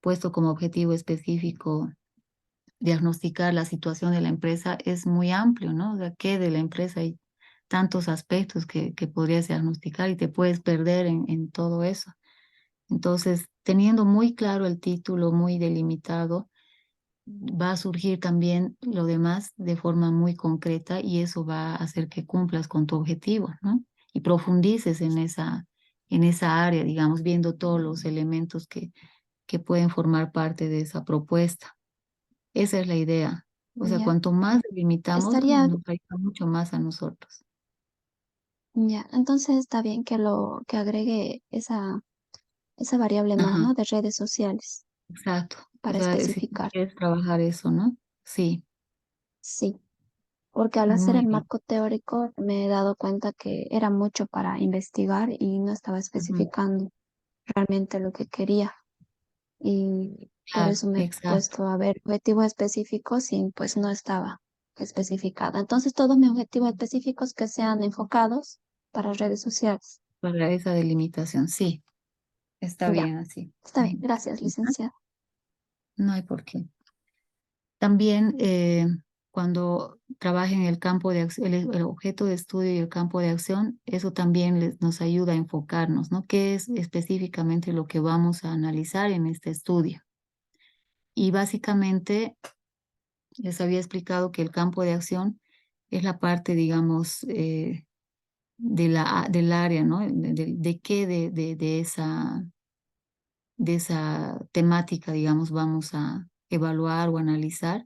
puesto como objetivo específico diagnosticar la situación de la empresa, es muy amplio, ¿no? O sea, ¿qué de la empresa? Hay tantos aspectos que podrías diagnosticar y te puedes perder en todo eso. Entonces, teniendo muy claro el título, muy delimitado, va a surgir también lo demás de forma muy concreta y eso va a hacer que cumplas con tu objetivo, ¿no? Y profundices en esa área, digamos, viendo todos los elementos que pueden formar parte de esa propuesta. Esa es la idea. O sea, Ya, cuanto más delimitamos, estaría, nos ayuda mucho más a nosotros. ya, entonces está bien que que agregue esa variable más, Ajá, ¿no? De redes sociales exacto. O para sea, si tú especificar. quieres trabajar eso, ¿no? Sí, Sí, porque al hacer muy el bien. marco teórico me he dado cuenta que era mucho para investigar y no estaba Ujú, especificando realmente lo que quería. Y por claro, eso me he exacto. puesto a ver objetivos específicos y pues no estaba especificada. Entonces todos mis objetivos específicos que sean enfocados para redes sociales. Para esa delimitación, sí, está Ya, bien así. está bien. Gracias, Ujú, licenciada. no hay por qué. También cuando trabaja en el campo de acción, el objeto de estudio y el campo de acción, eso también nos ayuda a enfocarnos, ¿no? ¿Qué es específicamente lo que vamos a analizar en este estudio? Y básicamente les había explicado que el campo de acción es la parte, digamos, del área, ¿no? De qué de esa temática, digamos, vamos a evaluar o analizar.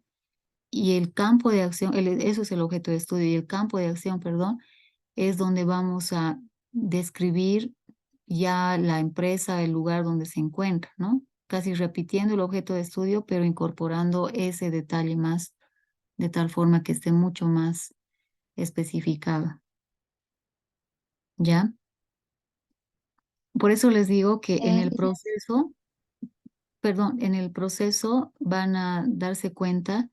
Y el campo de acción, eso es el objeto de estudio, y el campo de acción, perdón, es donde vamos a describir ya la empresa, el lugar donde se encuentra, ¿no? Casi repitiendo el objeto de estudio, pero incorporando ese detalle más, de tal forma que esté mucho más especificada, ¿ya? Por eso les digo que en el Licenciada, proceso, perdón, en el proceso van a darse cuenta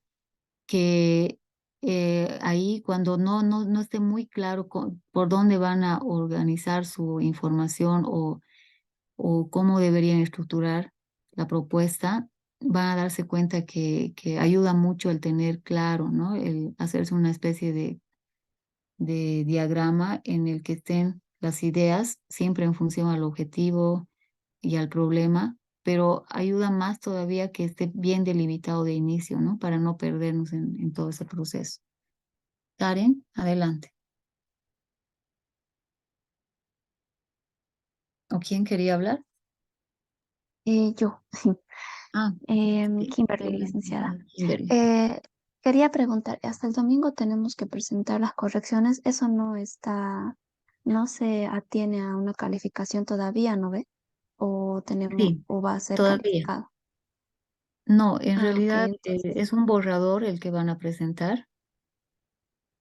que ahí cuando no esté muy claro por dónde van a organizar su información o cómo deberían estructurar la propuesta, van a darse cuenta que ayuda mucho el tener claro, ¿no? El hacerse una especie de diagrama en el que estén las ideas siempre en función al objetivo y al problema, pero ayuda más todavía que esté bien delimitado de inicio, ¿no? Para no perdernos en todo ese proceso. Karen, adelante. ¿O quién quería hablar? yo, Ah, sí, Kimberly, adelante, licenciada. Kimberly. Eh, Quería preguntar, hasta el domingo tenemos que presentar las correcciones. Eso no está, no se atiene a una calificación todavía, ¿no ve? O tenemos, Sí, o va a ser todavía. calificado. No, en Ah, ok, realidad entonces, es un borrador el que van a presentar,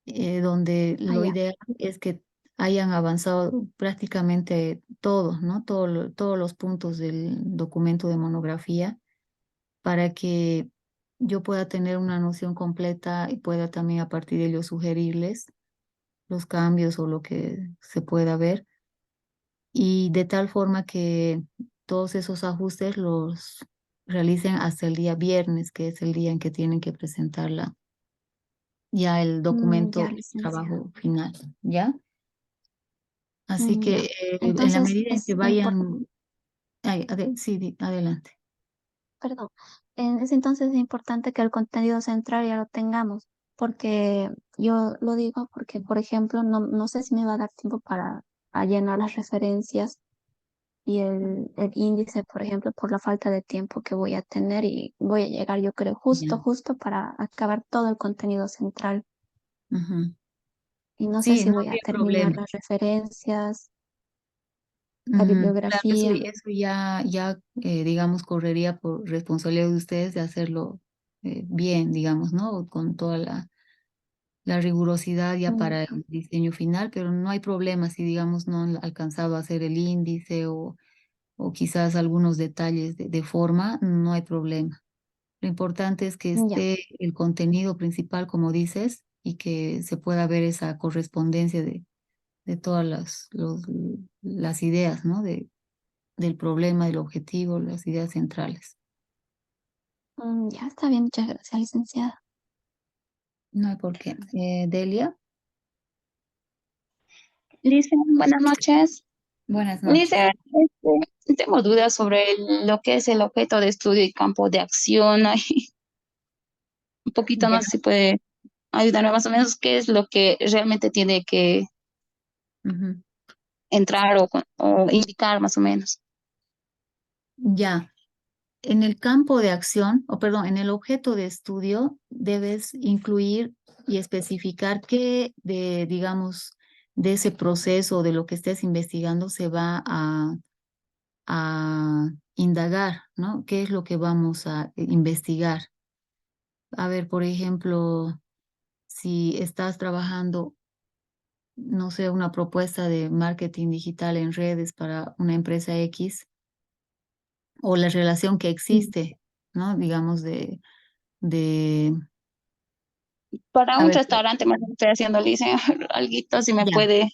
donde ah, lo ya. ideal es que hayan avanzado prácticamente todos, ¿no? Todos los puntos del documento de monografía para que yo pueda tener una noción completa y pueda también a partir de ello sugerirles los cambios o lo que se pueda ver y de tal forma que todos esos ajustes los realicen hasta el día viernes, que es el día en que tienen que presentarla ya el Ya, documento de licenciada. trabajo final, ¿ya? Así que Ya. en la Entonces medida en que es importante, vayan, sí, adelante. perdón, es entonces importante que el contenido central ya lo tengamos, porque yo lo digo porque, por ejemplo, no sé si me va a dar tiempo para a llenar las referencias y el índice, por ejemplo, por la falta de tiempo que voy a tener y voy a llegar, yo creo, Ya. justo para acabar todo el contenido central. Ujú. Y no sé Sí, si no voy a habría terminar problema. las referencias, la Ujú. Claro, bibliografía. eso ya digamos, correría por responsabilidad de ustedes de hacerlo bien, digamos, ¿no? Con toda la la rigurosidad ya Mm, para el diseño final, pero no hay problema si, digamos, no han alcanzado a hacer el índice o quizás algunos detalles de forma, no hay problema. Lo importante es que ya. esté el contenido principal, como dices, y que se pueda ver esa correspondencia de todas las ideas, ¿no? Del problema, del objetivo, las ideas centrales. Ya está bien, muchas gracias, licenciada. No hay por qué. Delia, Lice, buenas noches. buenas noches. Lice, tengo dudas sobre lo que es el objeto de estudio y campo de acción. Ay, un poquito, Ya. no sé si puede ayudarme más o menos qué es lo que realmente tiene que Ujú. entrar o indicar más o menos. Ya. En el campo de acción, o perdón, en el objeto de estudio, debes incluir y especificar qué de, digamos, de ese proceso, de lo que estés investigando, se va a indagar, ¿no? ¿Qué es lo que vamos a investigar? A ver, por ejemplo, si estás trabajando, no sé, una propuesta de marketing digital en redes para una empresa X, o la relación que Mm. existe, ¿no? Digamos, de, Para a un ver, restaurante más o menos estoy haciendo, Lice, alguito si me ya, puede ya,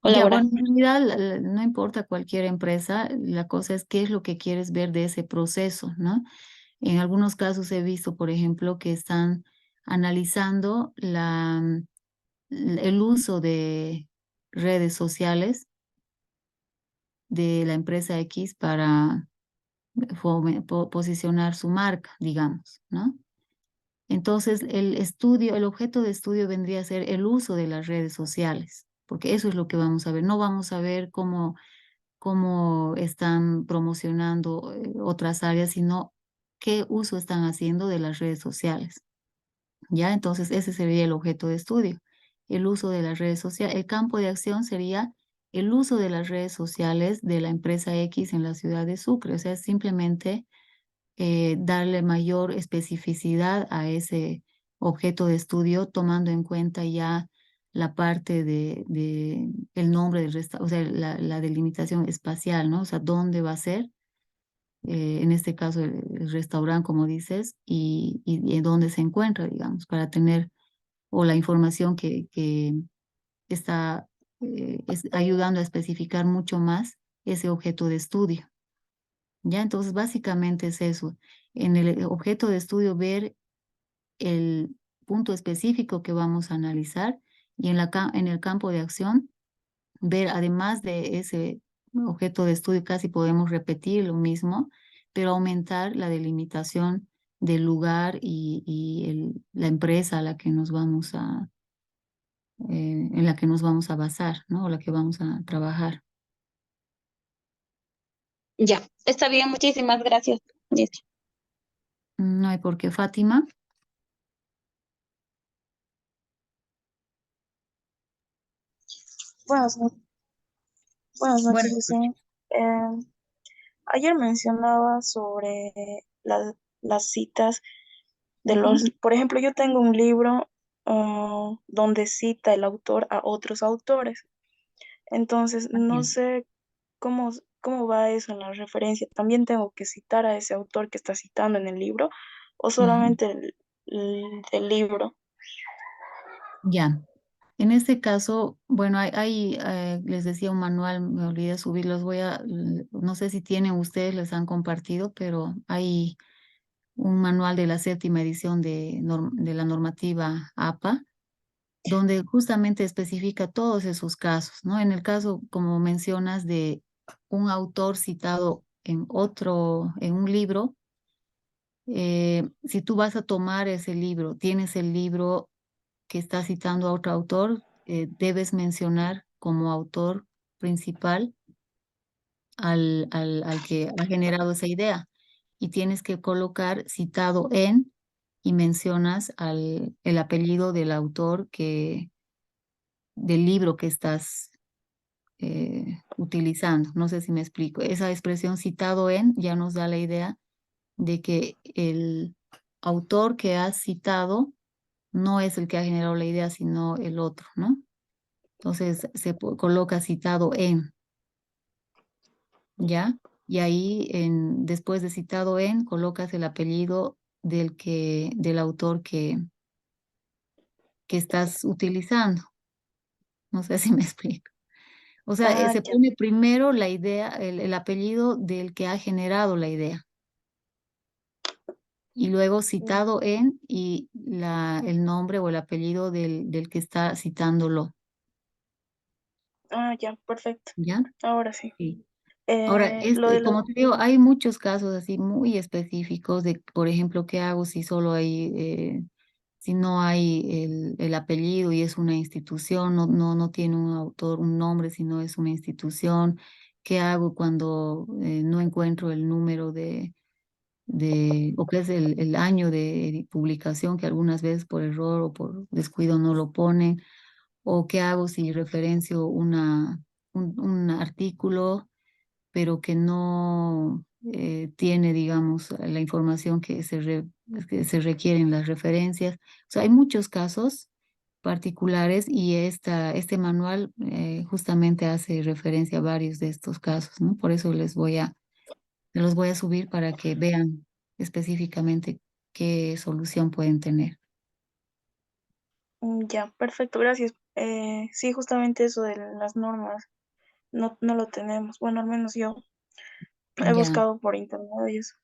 colaborar. bueno, en realidad no importa cualquier empresa, la cosa es qué es lo que quieres ver de ese proceso, ¿no? En algunos casos he visto, por ejemplo, que están analizando el uso de redes sociales de la empresa X para posicionar su marca, digamos, ¿no? Entonces, el objeto de estudio vendría a ser el uso de las redes sociales, porque eso es lo que vamos a ver. No vamos a ver cómo están promocionando otras áreas, sino qué uso están haciendo de las redes sociales. ¿Ya? Entonces, ese sería el objeto de estudio, el uso de las redes sociales. El campo de acción sería el uso de las redes sociales de la empresa X en la ciudad de Sucre. O sea, simplemente darle mayor especificidad a ese objeto de estudio, tomando en cuenta ya la parte de el nombre del restaurante, o sea, la delimitación espacial, ¿no? O sea, dónde va a ser, en este caso el restaurante, como dices, y en dónde se encuentra, digamos, para tener, o la información que está ayudando a especificar mucho más ese objeto de estudio. Ya, entonces básicamente es eso. En el objeto de estudio, ver el punto específico que vamos a analizar, y en el campo de acción, ver además de ese objeto de estudio, casi podemos repetir lo mismo, pero aumentar la delimitación del lugar y la empresa a la que nos vamos en la que nos vamos a basar, ¿no? O la que vamos a trabajar. Ya, está bien, muchísimas gracias, Lice. No hay por qué, Fátima. Buenas, buenas Bueno, noches, Licen. Ayer mencionaba sobre las citas de ujú, por ejemplo, yo tengo un libro donde cita el autor a otros autores. Entonces, no bien. sé cómo va eso en la referencia. ¿También tengo que citar a ese autor que está citando en el libro o Ujú. solamente el libro? Ya. En este caso, bueno, les decía un manual, me olvidé subirlos, no sé si tienen ustedes, les han compartido, pero hay un manual de la séptima edición de la normativa APA, donde justamente especifica todos esos casos, ¿no? En el caso, como mencionas, de un autor citado en un libro, si tú vas a tomar ese libro, tienes el libro que está citando a otro autor, debes mencionar como autor principal al que ha generado esa idea, y tienes que colocar citado en, y mencionas el apellido del autor del libro que estás utilizando. No sé si me explico. Esa expresión citado en ya nos da la idea de que el autor que has citado no es el que ha generado la idea, sino el otro, ¿no? Entonces se coloca citado en, ¿ya? Y ahí después de citado en, colocas el apellido del autor que estás utilizando. No sé si me explico. O sea, Ah, se ya. pone primero la idea, el apellido del que ha generado la idea. Y luego citado en y el nombre o el apellido del que está citándolo. Ah, ya, perfecto. ¿Ya? Ahora sí. Sí. Ahora, Lo de la... como te digo, hay muchos casos así muy específicos de, por ejemplo, ¿qué hago si solo hay, si no hay el apellido y es una institución, no tiene un autor, un nombre, sino es una institución? ¿Qué hago cuando no encuentro el número o qué es el año de publicación, que algunas veces por error o por descuido no lo ponen? ¿O qué hago si referencio un artículo, pero que no tiene, digamos, la información que se requiere en las referencias? O sea, hay muchos casos particulares y este manual justamente hace referencia a varios de estos casos, ¿no? Por eso los voy a subir para que vean específicamente qué solución pueden tener. Ya, perfecto, gracias. Sí, justamente eso de las normas, no lo tenemos. Bueno, al menos yo he Ya, buscado por internet y eso.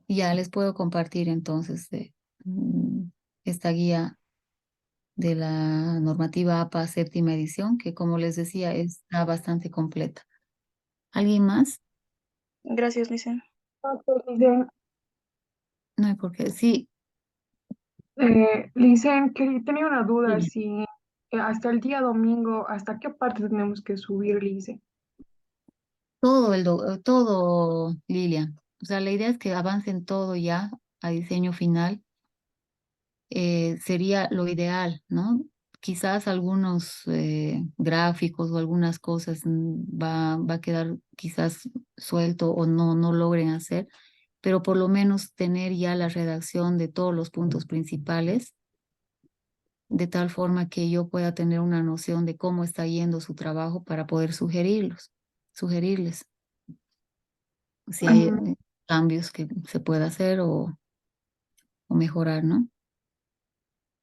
ya les puedo compartir entonces esta guía de la normativa APA séptima edición, que como les decía, está bastante completa. ¿Alguien más? Gracias, Licen. Licen, No hay por qué. Sí, Licen, que tenía una duda, sí, si hasta el día domingo, ¿hasta qué parte tenemos que subir, Licen? todo, Lilian. O sea, la idea es que avancen todo ya a diseño final. Sería lo ideal, ¿no? Quizás algunos gráficos o algunas cosas va a quedar quizás suelto o no logren hacer, pero por lo menos tener ya la redacción de todos los puntos principales, de tal forma que yo pueda tener una noción de cómo está yendo su trabajo para poder sugerirles si hay Mm, cambios que se pueda hacer o mejorar, ¿no?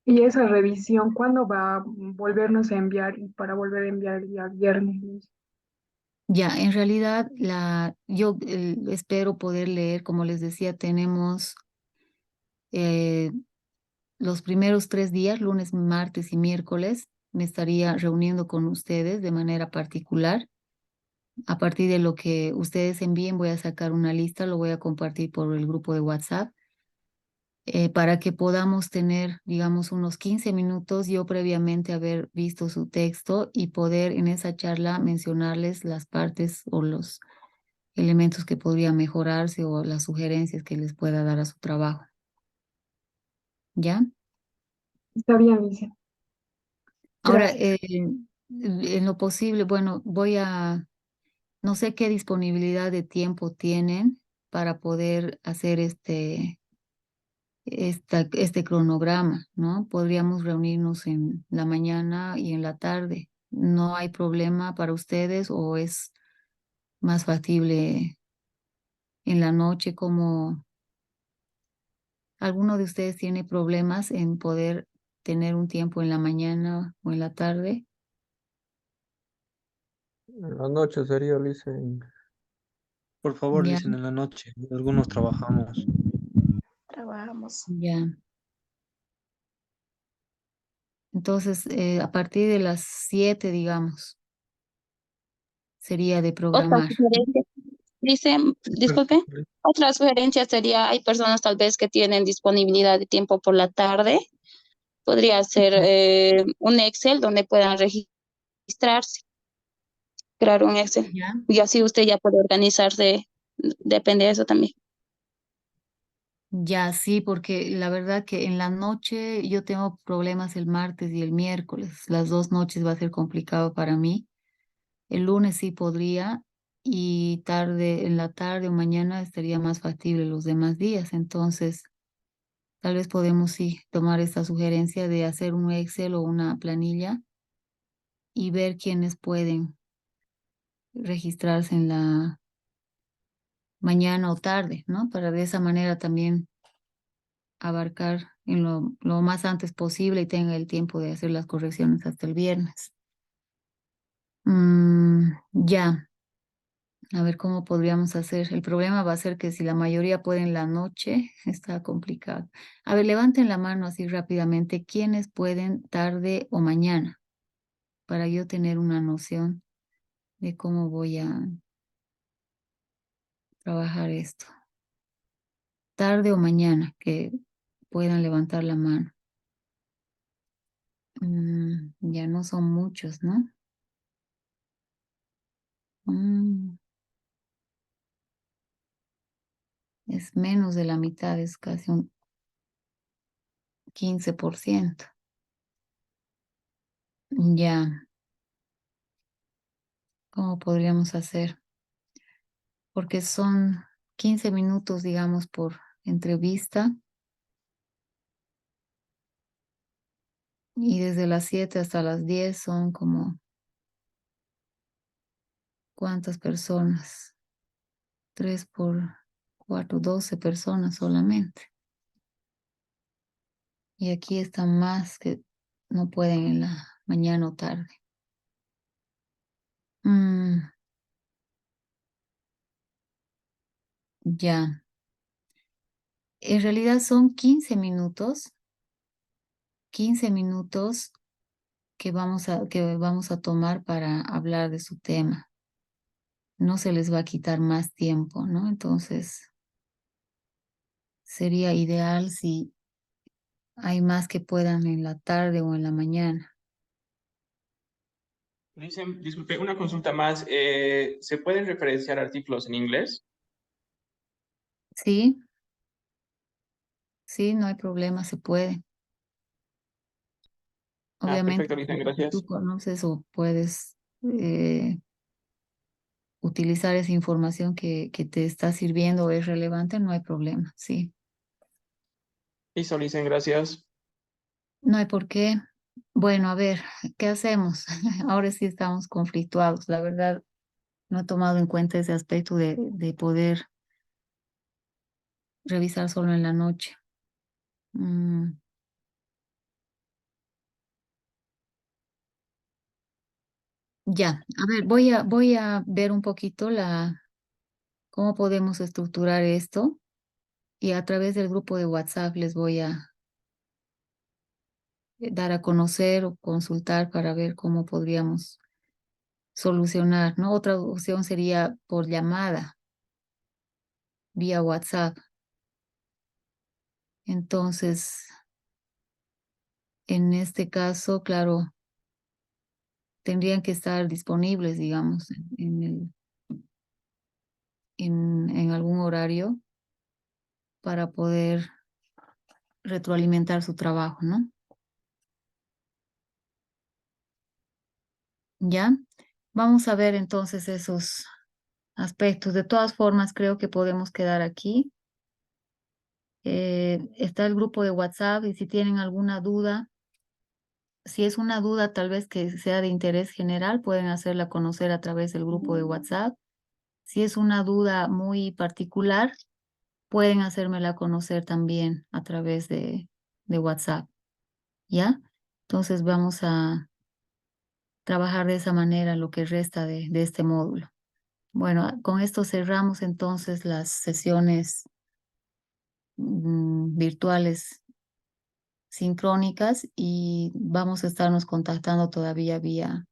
Y esa revisión, ¿cuándo va a volvernos a enviar y para volver a enviar el día viernes, Licen? Ya, en realidad yo espero poder leer, como les decía, tenemos eh, los primeros 3 días, lunes, martes y miércoles, me estaría reuniendo con ustedes de manera particular. A partir de lo que ustedes envíen, voy a sacar una lista, lo voy a compartir por el grupo de WhatsApp, para que podamos tener, digamos, unos 15 minutos, yo previamente haber visto su texto y poder en esa charla mencionarles las partes o los elementos que podrían mejorarse o las sugerencias que les pueda dar a su trabajo. ¿Ya? Está bien, Licen. Ahora, Gracias. en lo posible, bueno, no sé qué disponibilidad de tiempo tienen para poder hacer este cronograma, ¿no? Podríamos reunirnos en la mañana y en la tarde. ¿No hay problema para ustedes o es más factible en la noche? Como ¿alguno de ustedes tiene problemas en poder tener un tiempo en la mañana o en la tarde? En la noche sería, Licen. Por favor, Ya, Licen, en la noche. Algunos trabajamos. Trabajamos. ya. Entonces, a partir de las 7, digamos, sería de Otra programar. sugerencia, dice, Sí, disculpe, perfecto, Licen. otra sugerencia sería, hay personas tal vez que tienen disponibilidad de tiempo por la tarde, podría ser un Excel donde puedan registrarse, crear un Excel, Ya, y así usted ya puede organizarse, depende de eso también. ya sí, porque la verdad que en la noche yo tengo problemas el martes y el miércoles. Las 2 noches va a ser complicado para mí. El lunes sí podría y en la tarde o mañana estaría más factible los demás días. Entonces, Tal vez podemos sí tomar esta sugerencia de hacer un Excel o una planilla y ver quiénes pueden registrarse en la mañana o tarde, ¿no? Para de esa manera también abarcar en lo más antes posible y tenga el tiempo de hacer las correcciones hasta el viernes. Ya, a ver cómo podríamos hacer. El problema va a ser que si la mayoría puede en la noche, está complicado. A ver, levanten la mano así rápidamente. ¿Quiénes pueden tarde o mañana? Para yo tener una noción de cómo voy a trabajar esto. Tarde o mañana, que puedan levantar la mano. Ya no son muchos, ¿no? Es menos de la mitad, es casi un 15%. Ya, ¿cómo podríamos hacer? Porque son 15 minutos, digamos, por entrevista y desde las 7 hasta las 10 son como, ¿cuántas personas? 3 por 4, 12 personas solamente. Y aquí están más que no pueden en la mañana o tarde. Ya. En realidad son 15 minutos que vamos a tomar para hablar de su tema. No se les va a quitar más tiempo, ¿no? Entonces, sería ideal si hay más que puedan en la tarde o en la mañana. Dicen, disculpe, una consulta más. ¿Se pueden referenciar artículos en inglés? Sí, sí, no hay problema, se puede. Obviamente, Perfecto, Lisa, si tú gracias. conoces o puedes utilizar esa información que te está sirviendo o es relevante, no hay problema, sí. Listo, Lisa, gracias. No hay por qué. Bueno, a ver, ¿qué hacemos? Ahora sí estamos conflictuados. La verdad, no he tomado en cuenta ese aspecto de poder revisar solo en la noche. Mm, ya, a ver, voy a ver un poquito cómo podemos estructurar esto y a través del grupo de WhatsApp les voy a dar a conocer o consultar para ver cómo podríamos solucionar, ¿no? Otra opción sería por llamada, vía WhatsApp. Entonces, en este caso, claro, tendrían que estar disponibles, digamos, en algún horario para poder retroalimentar su trabajo, ¿no? ¿Ya? Vamos a ver entonces esos aspectos. De todas formas, creo que podemos quedar aquí. Está el grupo de WhatsApp y si tienen alguna duda, si es una duda tal vez que sea de interés general, pueden hacerla conocer a través del grupo de WhatsApp. Si es una duda muy particular, pueden hacérmela conocer también a través de WhatsApp, ¿ya? Entonces vamos a trabajar de esa manera lo que resta de este módulo. Bueno, con esto cerramos entonces las sesiones virtuales sincrónicas y vamos a estarnos contactando todavía vía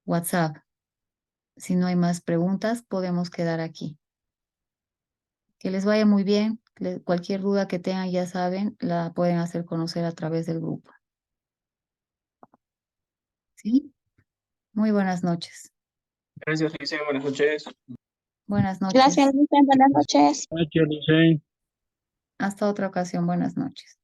WhatsApp. Si no hay más preguntas, podemos quedar aquí. Que les vaya muy bien. Cualquier duda que tengan, ya saben, la pueden hacer conocer a través del grupo. ¿Sí? Muy buenas noches. Gracias, Lisa, buenas noches. Buenas Gracias, noches. Lisa. Buenas noches. Gracias, Licey. Hasta otra ocasión. Buenas noches.